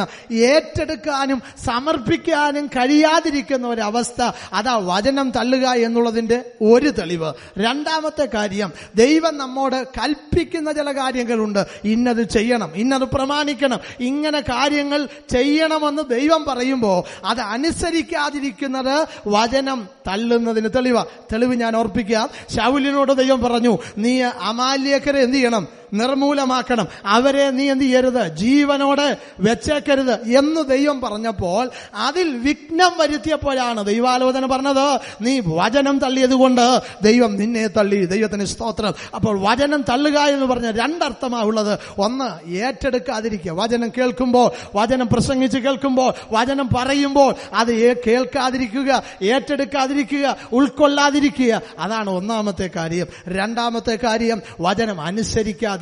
ഏറ്റെടുക്കാനും സമർപ്പിക്കാനും കഴിയാതിരിക്കുന്ന ഒരവസ്ഥ, അതാ വചനം തള്ളുക എന്നുള്ളതിന്റെ ഒരു തെളിവ്. രണ്ടാമത്തെ കാര്യം, ദൈവം നമ്മോട് കൽപ്പിക്കുന്ന ചില കാര്യങ്ങളുണ്ട്. ഇന്നത് ചെയ്യണം, ഇന്നത് പ്രമാണിക്കണം, ഇങ്ങനെ കാര്യങ്ങൾ ചെയ്യണമെന്ന് ദൈവം പറയുമ്പോൾ അത് അനുസരിക്കാതിരിക്കുന്നത് വചനം തള്ളുന്നതിന് തെളിവ് ഞാൻ ഓർപ്പിക്കാം. ശൗലിനോട് ദൈവം പറഞ്ഞു, നീ അമാലേക്കരെ എന്ത് ചെയ്യണം? നിർമൂലമാക്കണം, അവരെ നീ എന്ത് ചെയ്യരുത്? ജീവനോടെ വെച്ചേക്കരുത് എന്ന് ദൈവം പറഞ്ഞപ്പോൾ അതിൽ വിഘ്നം വരുത്തിയപ്പോഴാണ് ദൈവാലോചന പറഞ്ഞത്, നീ വചനം തള്ളിയത് കൊണ്ട് ദൈവം നിന്നെ തള്ളി. ദൈവത്തിന് സ്തോത്രം. അപ്പോൾ വചനം തള്ളുക എന്ന് പറഞ്ഞ രണ്ടർത്ഥമാ ഉള്ളത്. ഒന്ന്, ഏറ്റെടുക്കാതിരിക്കുക. വചനം കേൾക്കുമ്പോൾ, വചനം പ്രസംഗിച്ച് കേൾക്കുമ്പോൾ, വചനം പറയുമ്പോൾ അത് കേൾക്കാതിരിക്കുക, ഏറ്റെടുക്കാതിരിക്കുക, ഉൾക്കൊള്ളാതിരിക്കുക. അതാണ് ഒന്നാമത്തെ കാര്യം. രണ്ടാമത്തെ കാര്യം, വചനം അനുസരിക്കാതിരിക്കുക,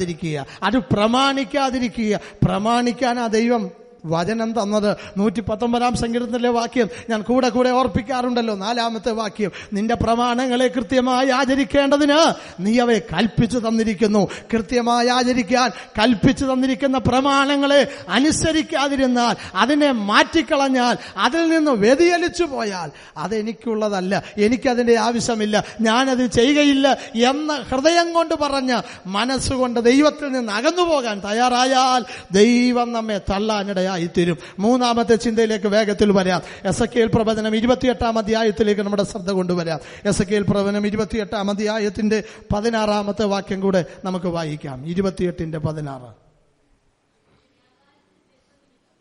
അത് പ്രമാണിക്കാതിരിക്കുക. പ്രമാണിക്കാനാ ദൈവം വചനം തന്നത്. 119 സങ്കീർത്തനത്തിലെ വാക്യം ഞാൻ കൂടെ ഓർപ്പിക്കാറുണ്ടല്ലോ. 4-ാമത്തെ വാക്യം, നിന്റെ പ്രമാണങ്ങളെ കൃത്യമായി ആചരിക്കേണ്ടതിന് നീ അവയെ കൽപ്പിച്ചു തന്നിരിക്കുന്നു. കൃത്യമായി ആചരിക്കാൻ കൽപ്പിച്ചു തന്നിരിക്കുന്ന പ്രമാണങ്ങളെ അനുസരിക്കാതിരുന്നാൽ, അതിനെ മാറ്റിക്കളഞ്ഞാൽ, അതിൽ നിന്ന് വ്യതിചലിച്ചു പോയാൽ അതെനിക്കുള്ളതല്ല, എനിക്കതിന്റെ ആവശ്യമില്ല, ഞാനത് ചെയ്യുകയില്ല എന്ന് ഹൃദയം കൊണ്ട് പറഞ്ഞ് മനസ്സുകൊണ്ട് ദൈവത്തിൽ നിന്ന് അകന്നു പോകാൻ തയ്യാറായാൽ ദൈവം നമ്മെ തള്ളാനിടയായി തീരും. മൂന്നാമത്തെ ചിന്തയിലേക്ക് വേഗത്തിൽ വരാം. എസെക്കിയേൽ പ്രവചനം 28-ാം അധ്യായത്തിലേക്ക് നമ്മുടെ ശ്രദ്ധ കൊണ്ടുവരാം. എസെക്കിയേൽ പ്രവചനം 28-ാം അധ്യായത്തിന്റെ 16-ാമത്തെ വാക്യം കൂടെ നമുക്ക് വായിക്കാം. 28:16.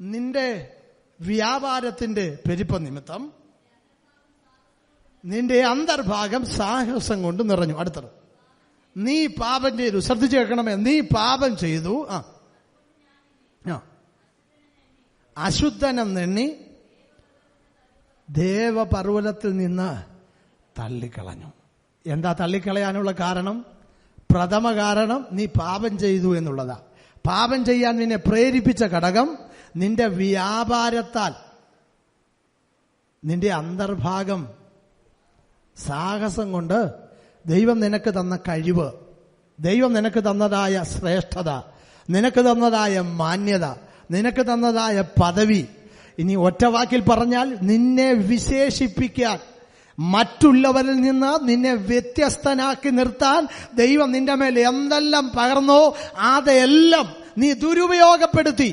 നിന്റെ വ്യാപാരത്തിന്റെ പെരുപ്പ നിമിത്തം നിന്റെ അന്തർഭാഗം സാഹസം കൊണ്ട് നിറഞ്ഞു. അടുത്തത്, നീ പാപം ചെയ്തു. ശ്രദ്ധിച്ചു കേൾക്കണമേ, നീ പാപം ചെയ്തു, അശുദ്ധനെന്നെണ്ണി ദേവപർവ്വതത്തിൽ നിന്ന് തള്ളിക്കളഞ്ഞു. എന്താ തള്ളിക്കളയാനുള്ള കാരണം? പ്രഥമ കാരണം, നീ പാപം ചെയ്തു എന്നുള്ളതാ. പാപം ചെയ്യാൻ നിന്നെ പ്രേരിപ്പിച്ച ഘടകം നിന്റെ വ്യാപാരത്താൽ, നിന്റെ അന്തർഭാഗം സാഹസം കൊണ്ട് ദൈവം നിനക്ക് തന്ന കഴിവ്, ദൈവം നിനക്ക് തന്നതായ ശ്രേഷ്ഠത, നിനക്ക് തന്നതായ മാന്യത, നിനക്ക് തന്നതായ പദവി, ഇനി ഒറ്റ വാക്കിൽ പറഞ്ഞാൽ നിന്നെ വിശേഷിപ്പിക്കാൻ, മറ്റുള്ളവരിൽ നിന്ന് നിന്നെ വ്യത്യസ്തനാക്കി നിർത്താൻ ദൈവം നിന്റെ മേൽ എന്തെല്ലാം പകർന്നോ അതെല്ലാം നീ ദുരുപയോഗപ്പെടുത്തി.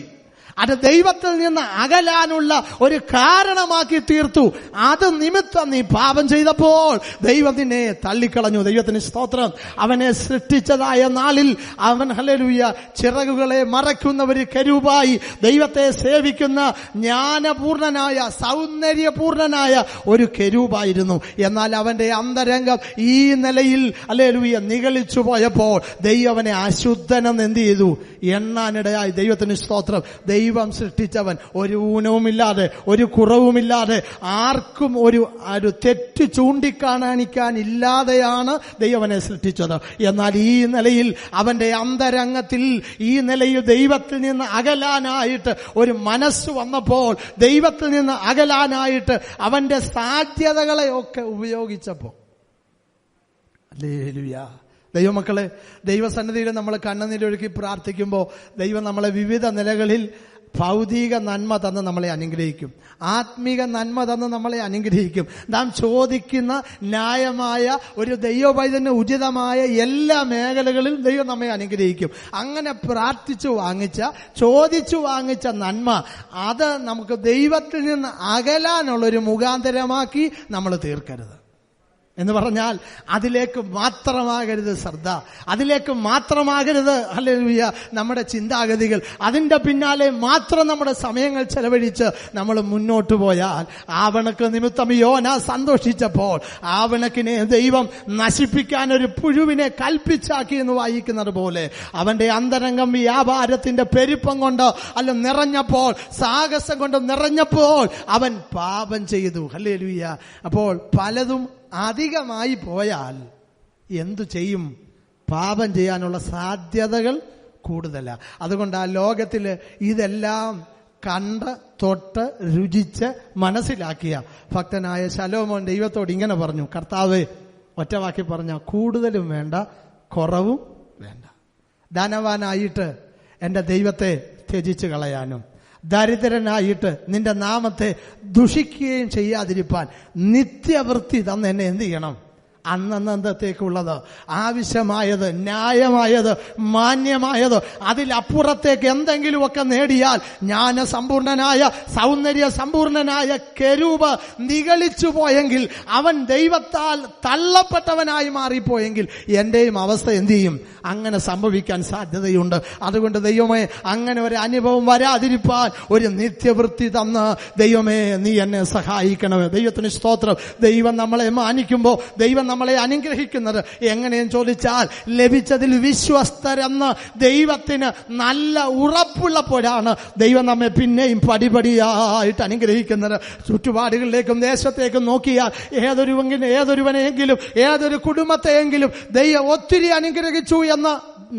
അത് ദൈവത്തിൽ നിന്ന് അകലാനുള്ള ഒരു കാരണമാക്കി തീർത്തു. അത് നിമിത്തം നീ പാപം ചെയ്തപ്പോൾ ദൈവം നിന്നെ തള്ളിക്കളഞ്ഞു. ദൈവത്തിന് സ്തോത്രം. അവനെ സൃഷ്ടിച്ചതായ നാളിൽ അവൻ ഹല്ലേലൂയ ചിറകുകളെ മറയ്ക്കുന്ന ഒരു കെരൂബായി ദൈവത്തെ സേവിക്കുന്ന ജ്ഞാനപൂർണനായ സൗന്ദര്യപൂർണനായ ഒരു കെരൂബായിരുന്നു. എന്നാൽ അവന്റെ അന്തരംഗം ഈ നിലയിൽ ഹല്ലേലൂയ നിഗളിച്ചു പോയപ്പോൾ ദൈവം അവനെ അശുദ്ധനെന്ന് എന്ത് ചെയ്തു? എണ്ണാനിടയായി. ദൈവത്തിന് സ്തോത്രം. ദൈവം സൃഷ്ടിച്ചവൻ ഒരു ഊനവുമില്ലാതെ ഒരു കുറവുമില്ലാതെ ആർക്കും ഒരു തെറ്റ് ചൂണ്ടിക്കാണിക്കാനില്ലാതെയാണ് ദൈവനെ സൃഷ്ടിച്ചത്. എന്നാൽ ഈ നിലയിൽ അവന്റെ അന്തരംഗത്തിൽ ഈ നിലയിൽ ദൈവത്തിൽ നിന്ന് അകലാനായിട്ട് ഒരു മനസ്സ് വന്നപ്പോൾ, ദൈവത്തിൽ നിന്ന് അകലാനായിട്ട് അവന്റെ സാധ്യതകളെയൊക്കെ ഉപയോഗിച്ചപ്പോൾ, ഹല്ലേലൂയ. ദൈവമക്കളെ, ദൈവസന്നിധിയിൽ നമ്മൾ കണ്ണുനീരൊഴുക്കി പ്രാർത്ഥിക്കുമ്പോൾ ദൈവം നമ്മളെ വിവിധ നിലകളിൽ ഭൗതിക നന്മ തന്ന് നമ്മളെ അനുഗ്രഹിക്കും, ആത്മീക നന്മ തന്ന് നമ്മളെ അനുഗ്രഹിക്കും. നാം ചോദിക്കുന്ന ന്യായമായ ഒരു ദൈവവൈദ്യന് ഉചിതമായ എല്ലാ മേഖലകളിലും ദൈവം നമ്മെ അനുഗ്രഹിക്കും. അങ്ങനെ ചോദിച്ചു വാങ്ങിച്ച നന്മ അത് നമുക്ക് ദൈവത്തിൽ നിന്ന് അകലാനുള്ളൊരു മുഖാന്തരമാക്കി നമ്മൾ തീർക്കരുത്. എന്ന് പറഞ്ഞാൽ അതിലേക്ക് മാത്രമാകരുത് ശ്രദ്ധ, അതിലേക്ക് മാത്രമാകരുത് ഹല്ലേലൂയ നമ്മുടെ ചിന്താഗതികൾ, അതിന്റെ പിന്നാലെ മാത്രം നമ്മുടെ സമയങ്ങൾ ചെലവഴിച്ച് നമ്മൾ മുന്നോട്ട് പോയാൽ, ആവണക്ക് നിമിത്തം യോന സന്തോഷിച്ചപ്പോൾ ആവണക്കിനെ ദൈവം നശിപ്പിക്കാൻ ഒരു പുഴുവിനെ കൽപ്പിച്ചാക്കി എന്ന് വായിക്കുന്നത് പോലെ അവന്റെ അന്തരംഗം വ്യാപാരത്തിന്റെ പെരുപ്പം കൊണ്ട് നിറഞ്ഞപ്പോൾ, സാഹസം കൊണ്ട് നിറഞ്ഞപ്പോൾ അവൻ പാപം ചെയ്തു. ഹല്ലേലൂയ. അപ്പോൾ പലതും അധികമായി പോയാൽ എന്തു ചെയ്യും? പാപം ചെയ്യാനുള്ള സാധ്യതകൾ കൂടുതലാണ്. അതുകൊണ്ട് ആ ലോകത്തിൽ ഇതെല്ലാം കണ്ട് തൊട്ട് രുചിച്ച് മനസ്സിലാക്കിയ ഭക്തനായ ശലോമോൻ ദൈവത്തോട് ഇങ്ങനെ പറഞ്ഞു, കർത്താവേ, ഒറ്റവാക്കി പറഞ്ഞ കൂടുതലും വേണ്ട, കുറവും വേണ്ട. ധനവാനായിട്ട് എൻ്റെ ദൈവത്തെ ത്യജിച്ചു കളയാനും ദരിദ്രനായിട്ട് നിന്റെ നാമത്തെ ദുഷിക്കുകയും ചെയ്യാതിരിപ്പാൻ നിത്യവൃത്തി തന്ന് എന്നെ എന്ത് ചെയ്യണം? അന്നന്നത്തേക്കുള്ളത്, ആവശ്യമായത്, ന്യായമായത്, മാന്യമായത്, അതിലപ്പുറത്തേക്ക് എന്തെങ്കിലുമൊക്കെ നേടിയാൽ ജ്ഞാനസമ്പൂർണനായ സൗന്ദര്യ സമ്പൂർണനായ കെരൂബ് നിഗളിച്ചു പോയെങ്കിൽ, അവൻ ദൈവത്താൽ തള്ളപ്പെട്ടവനായി മാറിപ്പോയെങ്കിൽ എന്റെയും അവസ്ഥ എന്ത് ചെയ്യും? അങ്ങനെ സംഭവിക്കാൻ സാധ്യതയുണ്ട്. അതുകൊണ്ട് ദൈവമേ, അങ്ങനെ ഒരു അനുഭവം വരാതിരിപ്പാൻ ഒരു നിത്യവൃത്തി തന്ന് ദൈവമേ നീ എന്നെ സഹായിക്കണമേ. ദൈവത്തിന് സ്തോത്രം. ദൈവം നമ്മളെ മാനിക്കുമ്പോൾ ദൈവം നമ്മളെ അനുഗ്രഹിക്കുന്നത് എങ്ങനെയെന്ന് ചോദിച്ചാൽ, ലഭിച്ചതിൽ വിശ്വസ്തരെന്ന് ദൈവത്തിന് നല്ല ഉറപ്പുള്ളപ്പോഴാണ് ദൈവം നമ്മെ പിന്നെയും പടിപടിയായിട്ട് അനുഗ്രഹിക്കുന്നത്. ചുറ്റുപാടുകളിലേക്കും ദേശത്തേക്കും നോക്കിയാൽ ഏതൊരുവനെയെങ്കിലും ഏതൊരു കുടുംബത്തെയെങ്കിലും ദൈവം ഒത്തിരി അനുഗ്രഹിച്ചു എന്ന്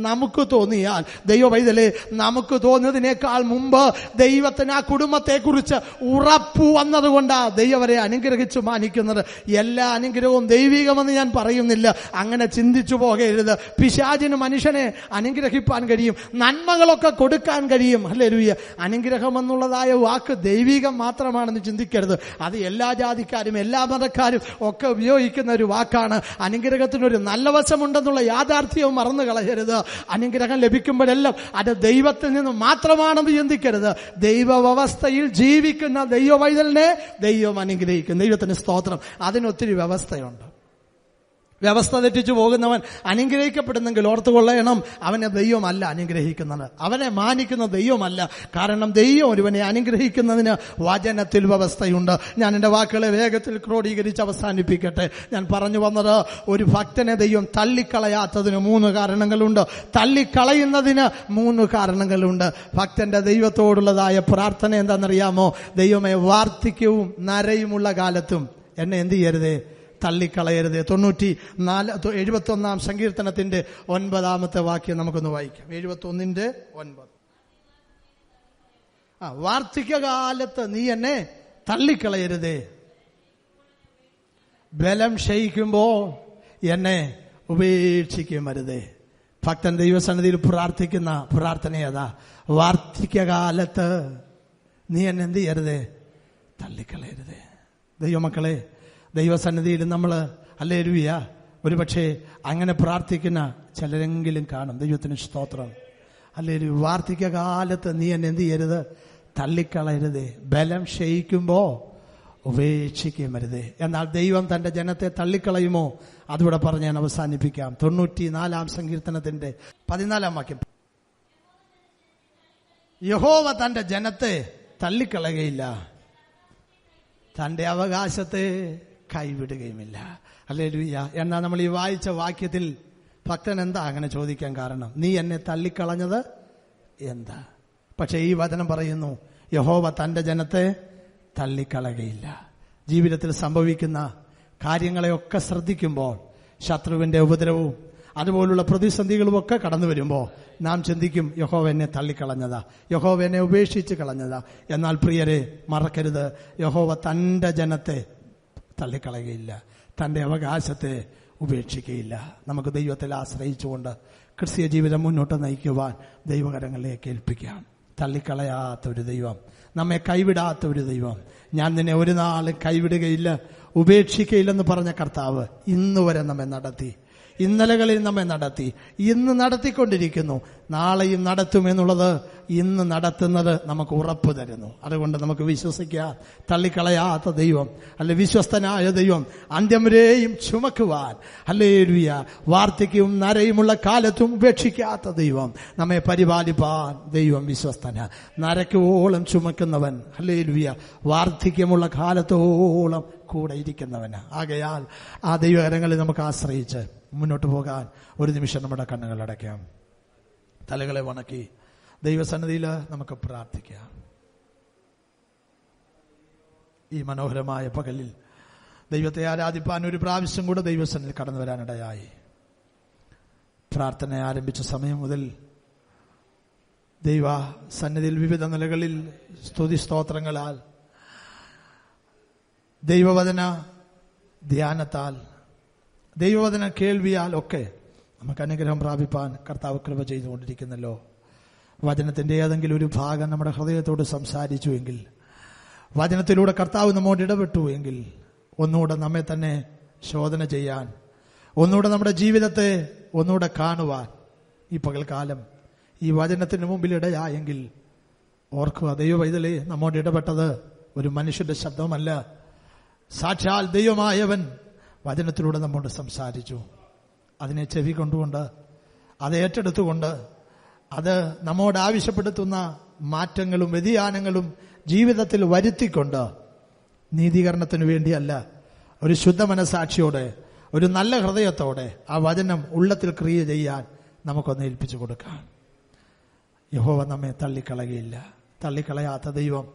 നമുക്ക് തോന്നിയാൽ, ദൈവവൈതലേ, നമുക്ക് തോന്നിയതിനേക്കാൾ മുമ്പ് ദൈവത്തിന് ആ കുടുംബത്തെക്കുറിച്ച് ഉറപ്പ് വന്നതുകൊണ്ടാണ് ദൈവവരെ അനുഗ്രഹിച്ചു മാനിക്കുന്നത്. എല്ലാ അനുഗ്രഹവും ദൈവികമെന്ന് ഞാൻ പറയുന്നില്ല, അങ്ങനെ ചിന്തിച്ചു പോകരുത്. പിശാചിന് മനുഷ്യനെ അനുഗ്രഹിപ്പാൻ കഴിയും, നന്മകളൊക്കെ കൊടുക്കാൻ കഴിയും. ഹല്ലേലൂയ. അനുഗ്രഹം എന്നുള്ളതായ വാക്ക് ദൈവികം മാത്രമാണെന്ന് ചിന്തിക്കരുത്. അത് എല്ലാ ജാതിക്കാരും എല്ലാ മതക്കാരും ഒക്കെ ഉപയോഗിക്കുന്ന ഒരു വാക്കാണ്. അനുഗ്രഹത്തിനൊരു നല്ല വശമുണ്ടെന്നുള്ള യാഥാർത്ഥ്യവും മറന്നു കളയരുത്. അനുഗ്രഹം ലഭിക്കുമ്പോഴെല്ലാം അത് ദൈവത്തിൽ നിന്ന് മാത്രമാണെന്ന് ചിന്തിക്കരുത്. ദൈവവ്യവസ്ഥയിൽ ജീവിക്കുന്ന ദൈവവൈതലിനെ ദൈവം അനുഗ്രഹിക്കും. ദൈവത്തിന് സ്തോത്രം. അതിനൊത്തിരി വ്യവസ്ഥയുണ്ട്. വ്യവസ്ഥ തെറ്റിച്ചു പോകുന്നവൻ അനുഗ്രഹിക്കപ്പെടുന്നെങ്കിൽ ഓർത്തുകൊള്ളണം, അവനെ ദൈവമല്ല അനുഗ്രഹിക്കുന്നത്, അവനെ മാനിക്കുന്ന ദൈവമല്ല. കാരണം ദൈവം ഒരുവനെ അനുഗ്രഹിക്കുന്നതിന് വചനത്തിൽ വ്യവസ്ഥയുണ്ട്. ഞാൻ എൻ്റെ വാക്കുകളെ വേഗത്തിൽ ക്രോഡീകരിച്ച് അവസാനിപ്പിക്കട്ടെ. ഞാൻ പറഞ്ഞു വന്നത്, ഒരു ഭക്തനെ ദൈവം തള്ളിക്കളയാത്തതിന് 3 കാരണങ്ങളുണ്ട്, തള്ളിക്കളയുന്നതിന് 3 കാരണങ്ങളുണ്ട്. ഭക്തന്റെ ദൈവത്തോടുള്ളതായ പ്രാർത്ഥന എന്താണെന്നറിയാമോ? ദൈവമേ, വാർദ്ധക്യവും നരയുമുള്ള കാലത്തും എന്നെ എന്ത് ചെയ്യരുതേ? തള്ളിക്കളയരുത്. 71 സങ്കീർത്തനത്തിന്റെ 9 വാക്യം നമുക്കൊന്ന് വായിക്കാം. 71:9. വാർദ്ധക്യകാലത്ത് നീ എന്നെ തള്ളിക്കളയരുതേ, ബലം ക്ഷയിക്കുമ്പോ എന്നെ ഉപേക്ഷിക്കുമരുതേ. ഭക്തൻ ദൈവസന്നിധിയിൽ പ്രാർത്ഥിക്കുന്ന പ്രാർത്ഥന ഏതാ? വാർദ്ധക്യകാലത്ത് നീ എന്നെ എന്ത് ചെയ്യരുതേ? തള്ളിക്കളയരുതേ. ദൈവമക്കളെ, ദൈവസന്നിധിയിൽ നമ്മൾ ഹല്ലേലൂയ ഒരുപക്ഷെ അങ്ങനെ പ്രാർത്ഥിക്കുന്ന ചിലരെങ്കിലും കാണും. ദൈവത്തിന് സ്തോത്രം. അല്ലെങ്കിൽ വാർദ്ധക്യ കാലത്ത് നീ എന്നെ എന്ത് ചെയ്യരുത്? തള്ളിക്കളയരുത്. ബലം ക്ഷയിക്കുമ്പോ ഉപേക്ഷിക്കരുത്. എന്നാൽ ദൈവം തന്റെ ജനത്തെ തള്ളിക്കളയുമോ? അതുകൂടെ പറഞ്ഞ് ഞാൻ അവസാനിപ്പിക്കാം. 94 സങ്കീർത്തനത്തിന്റെ 14 വാക്യം. യഹോവ തന്റെ ജനത്തെ തള്ളിക്കളയുകയില്ല, തന്റെ അവകാശത്തെ കൈവിടുകയുമില്ല. ഹല്ലേലൂയ. എന്നാൽ നമ്മൾ ഈ വായിച്ച വാക്യത്തിൽ ഭക്തൻ എന്താ അങ്ങനെ ചോദിക്കാൻ കാരണം? നീ എന്നെ തള്ളിക്കളഞ്ഞത് എന്താ? പക്ഷെ ഈ വചനം പറയുന്നു, യഹോവ തന്റെ ജനത്തെ തള്ളിക്കളയുകയില്ല. ജീവിതത്തിൽ സംഭവിക്കുന്ന കാര്യങ്ങളെയൊക്കെ ശ്രദ്ധിക്കുമ്പോൾ, ശത്രുവിന്റെ ഉപദ്രവവും അതുപോലുള്ള പ്രതിസന്ധികളും ഒക്കെ കടന്നു വരുമ്പോൾ നാം ചിന്തിക്കും, യഹോവ എന്നെ തള്ളിക്കളഞ്ഞതാ, യഹോവ എന്നെ ഉപേക്ഷിച്ച് കളഞ്ഞതാ. എന്നാൽ പ്രിയരെ, മറക്കരുത്, യഹോവ തന്റെ ജനത്തെ തള്ളിക്കളയുകയില്ല, തന്റെ അവകാശത്തെ ഉപേക്ഷിക്കുകയില്ല. നമുക്ക് ദൈവത്തിൽ ആശ്രയിച്ചുകൊണ്ട് ക്രിസ്തീയ ജീവിതം മുന്നോട്ട് നയിക്കുവാൻ ദൈവകരങ്ങളിലേക്ക് ഏൽപ്പിക്കാം. തള്ളിക്കളയാത്ത ഒരു ദൈവം, നമ്മെ കൈവിടാത്ത ഒരു ദൈവം, ഞാൻ നിന്നെ ഒരു നാളും കൈവിടുകയില്ല, ഉപേക്ഷിക്കയില്ലെന്ന് പറഞ്ഞ കർത്താവ് ഇന്ന് വരെ നമ്മെ നടത്തി, ഇന്നലകളിൽ നമ്മെ നടത്തി, ഇന്ന് നടത്തിക്കൊണ്ടിരിക്കുന്നു, നാളെയും നടത്തുമെന്നുള്ളത് ഇന്ന് നടത്തുന്നത് നമുക്ക് ഉറപ്പ് തരുന്നു. അതുകൊണ്ട് നമുക്ക് വിശ്വസിക്കാം, തള്ളിക്കളയാത്ത ദൈവം, അല്ലെ വിശ്വസ്തനായ ദൈവം, അന്ത്യം വരെയും ചുമക്കുവാൻ, ഹല്ലേലൂയ, വാർദ്ധക്യവും നരയുമുള്ള കാലത്തും ഉപേക്ഷിക്കാത്ത ദൈവം, നമ്മെ പരിപാലിപ്പാൻ ദൈവം വിശ്വസ്തന, നരയ്ക്കോളം ചുമക്കുന്നവൻ, ഹല്ലേലൂയ, വാർദ്ധക്യമുള്ള കാലത്തോളം കൂടെ ഇരിക്കുന്നവന്. ആകയാൽ ആ ദൈവകരങ്ങളിൽ നമുക്ക് ആശ്രയിച്ച് മുന്നോട്ട് പോകാൻ ഒരു നിമിഷം നമ്മുടെ കണ്ണുകൾ അടയ്ക്കാം. തലകളെ വണക്കി ദൈവസന്നിധിയിൽ നമുക്ക് പ്രാർത്ഥിക്കാം. ഈ മനോഹരമായ പകലിൽ ദൈവത്തെ ആരാധിപ്പാൻ ഒരു പ്രാവശ്യം കൂടെ ദൈവസന്നിധിയിൽ കടന്നു വരാനിടയായി. പ്രാർത്ഥന ആരംഭിച്ച സമയം മുതൽ ദൈവ സന്നിധിയിൽ വിവിധ നിലകളിൽ സ്തുതി സ്തോത്രങ്ങളാൽ, ദൈവവചന ധ്യാനത്താൽ, ദൈവവചന കേൾവിയാൽ ഒക്കെ നമുക്ക് അനുഗ്രഹം പ്രാപിപ്പാൻ കർത്താവ് കൃപ ചെയ്തുകൊണ്ടിരിക്കുന്നല്ലോ. വചനത്തിന്റെ ഏതെങ്കിലും ഒരു ഭാഗം നമ്മുടെ ഹൃദയത്തോട് സംസാരിച്ചു എങ്കിൽ, വചനത്തിലൂടെ കർത്താവ് നമ്മോട് ഇടപെട്ടു എങ്കിൽ, ഒന്നുകൂടെ നമ്മെ തന്നെ ശോധന ചെയ്യാൻ, ഒന്നുകൂടെ നമ്മുടെ ജീവിതത്തെ ഒന്നുകൂടെ കാണുവാൻ ഈ പകൽക്കാലം ഈ വചനത്തിന് മുമ്പിൽ ഇടയായെങ്കിൽ ഓർക്കുക, ദൈവവൈതലേ, നമ്മോട് ഇടപെട്ടത് ഒരു മനുഷ്യന്റെ ശബ്ദമല്ല, സാക്ഷാൽ ദൈവമായവൻ വചനത്തിലൂടെ നമ്മോട് സംസാരിച്ചു. അതിനെ ചെവി കൊണ്ടുകൊണ്ട്, അത് ഏറ്റെടുത്തുകൊണ്ട്, അത് നമ്മോട് ആവശ്യപ്പെടുത്തുന്ന മാറ്റങ്ങളും വ്യതിയാനങ്ങളും ജീവിതത്തിൽ വരുത്തിക്കൊണ്ട്, നീതീകരണത്തിന് വേണ്ടിയല്ല, ഒരു ശുദ്ധ മനസാക്ഷിയോടെ, ഒരു നല്ല ഹൃദയത്തോടെ ആ വചനം ഉള്ളത്തിൽ ക്രിയ ചെയ്യാൻ നമുക്കൊന്ന് ഏൽപ്പിച്ചു കൊടുക്കാം. യഹോവ നമ്മെ തള്ളിക്കളയുകയില്ല. തള്ളിക്കളയാത്ത ദൈവം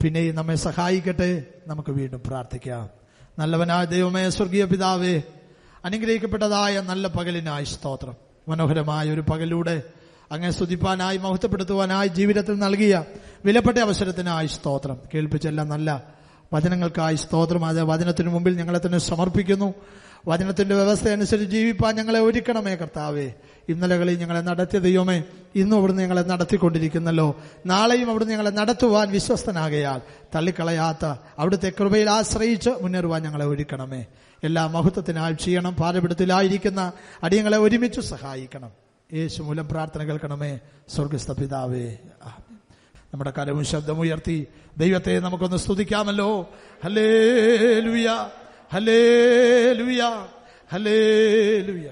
പിന്നെയും നമ്മെ സഹായിക്കട്ടെ. നമുക്ക് വീണ്ടും പ്രാർത്ഥിക്കാം. നല്ലവനായ ദൈവമേ, സ്വർഗീയ പിതാവേ, അനുഗ്രഹിക്കപ്പെട്ടതായ നല്ല പകലിനായി സ്തോത്രം. മനോഹരമായ ഒരു പകലിലൂടെ അങ്ങേ സ്തുതിപ്പാനായി, മഹത്വപ്പെടുത്തുവാനായി ജീവിതത്തിൽ നൽകിയ വിലപ്പെട്ട അവസരത്തിനായി സ്തോത്രം. കേൾപ്പിച്ചെല്ലാം നല്ല വചനങ്ങൾക്കായി സ്തോത്രം. അത് വചനത്തിന് മുമ്പിൽ ഞങ്ങളെ തന്നെ സമർപ്പിക്കുന്നു. വചനത്തിന്റെ വ്യവസ്ഥ അനുസരിച്ച് ജീവിപ്പാൻ ഞങ്ങളെ ഒരുക്കണമേ കർത്താവേ. ഇന്നലകളിൽ ഞങ്ങളെ നടത്തിയ ദൈവമേ, ഇന്നും അവിടുന്ന് ഞങ്ങളെ നടത്തിക്കൊണ്ടിരിക്കുന്നല്ലോ. നാളെയും അവിടുന്ന് ഞങ്ങളെ നടത്തുവാൻ വിശ്വസ്തനാകയാൽ തള്ളിക്കളയാത്ത അവിടുത്തെ കൃപയിൽ ആശ്രയിച്ച് മുന്നേറുവാൻ ഞങ്ങളെ ഒരുക്കണമേ. എല്ലാ മഹത്വത്തിനായി ചെയ്യണം. പാരപീഠത്തിലായിരിക്കുന്ന അടിയങ്ങളെ ഒരുമിച്ച് സഹായിക്കണം. യേശു മൂലം പ്രാർത്ഥന കേൾക്കണമേ സ്വർഗസ്ഥ പിതാവേ. നമ്മുടെ കരവും ശബ്ദമുയർത്തി ദൈവത്തെ നമുക്കൊന്ന് സ്തുതിക്കാമല്ലോ. Hallelujah, hallelujah, hallelujah.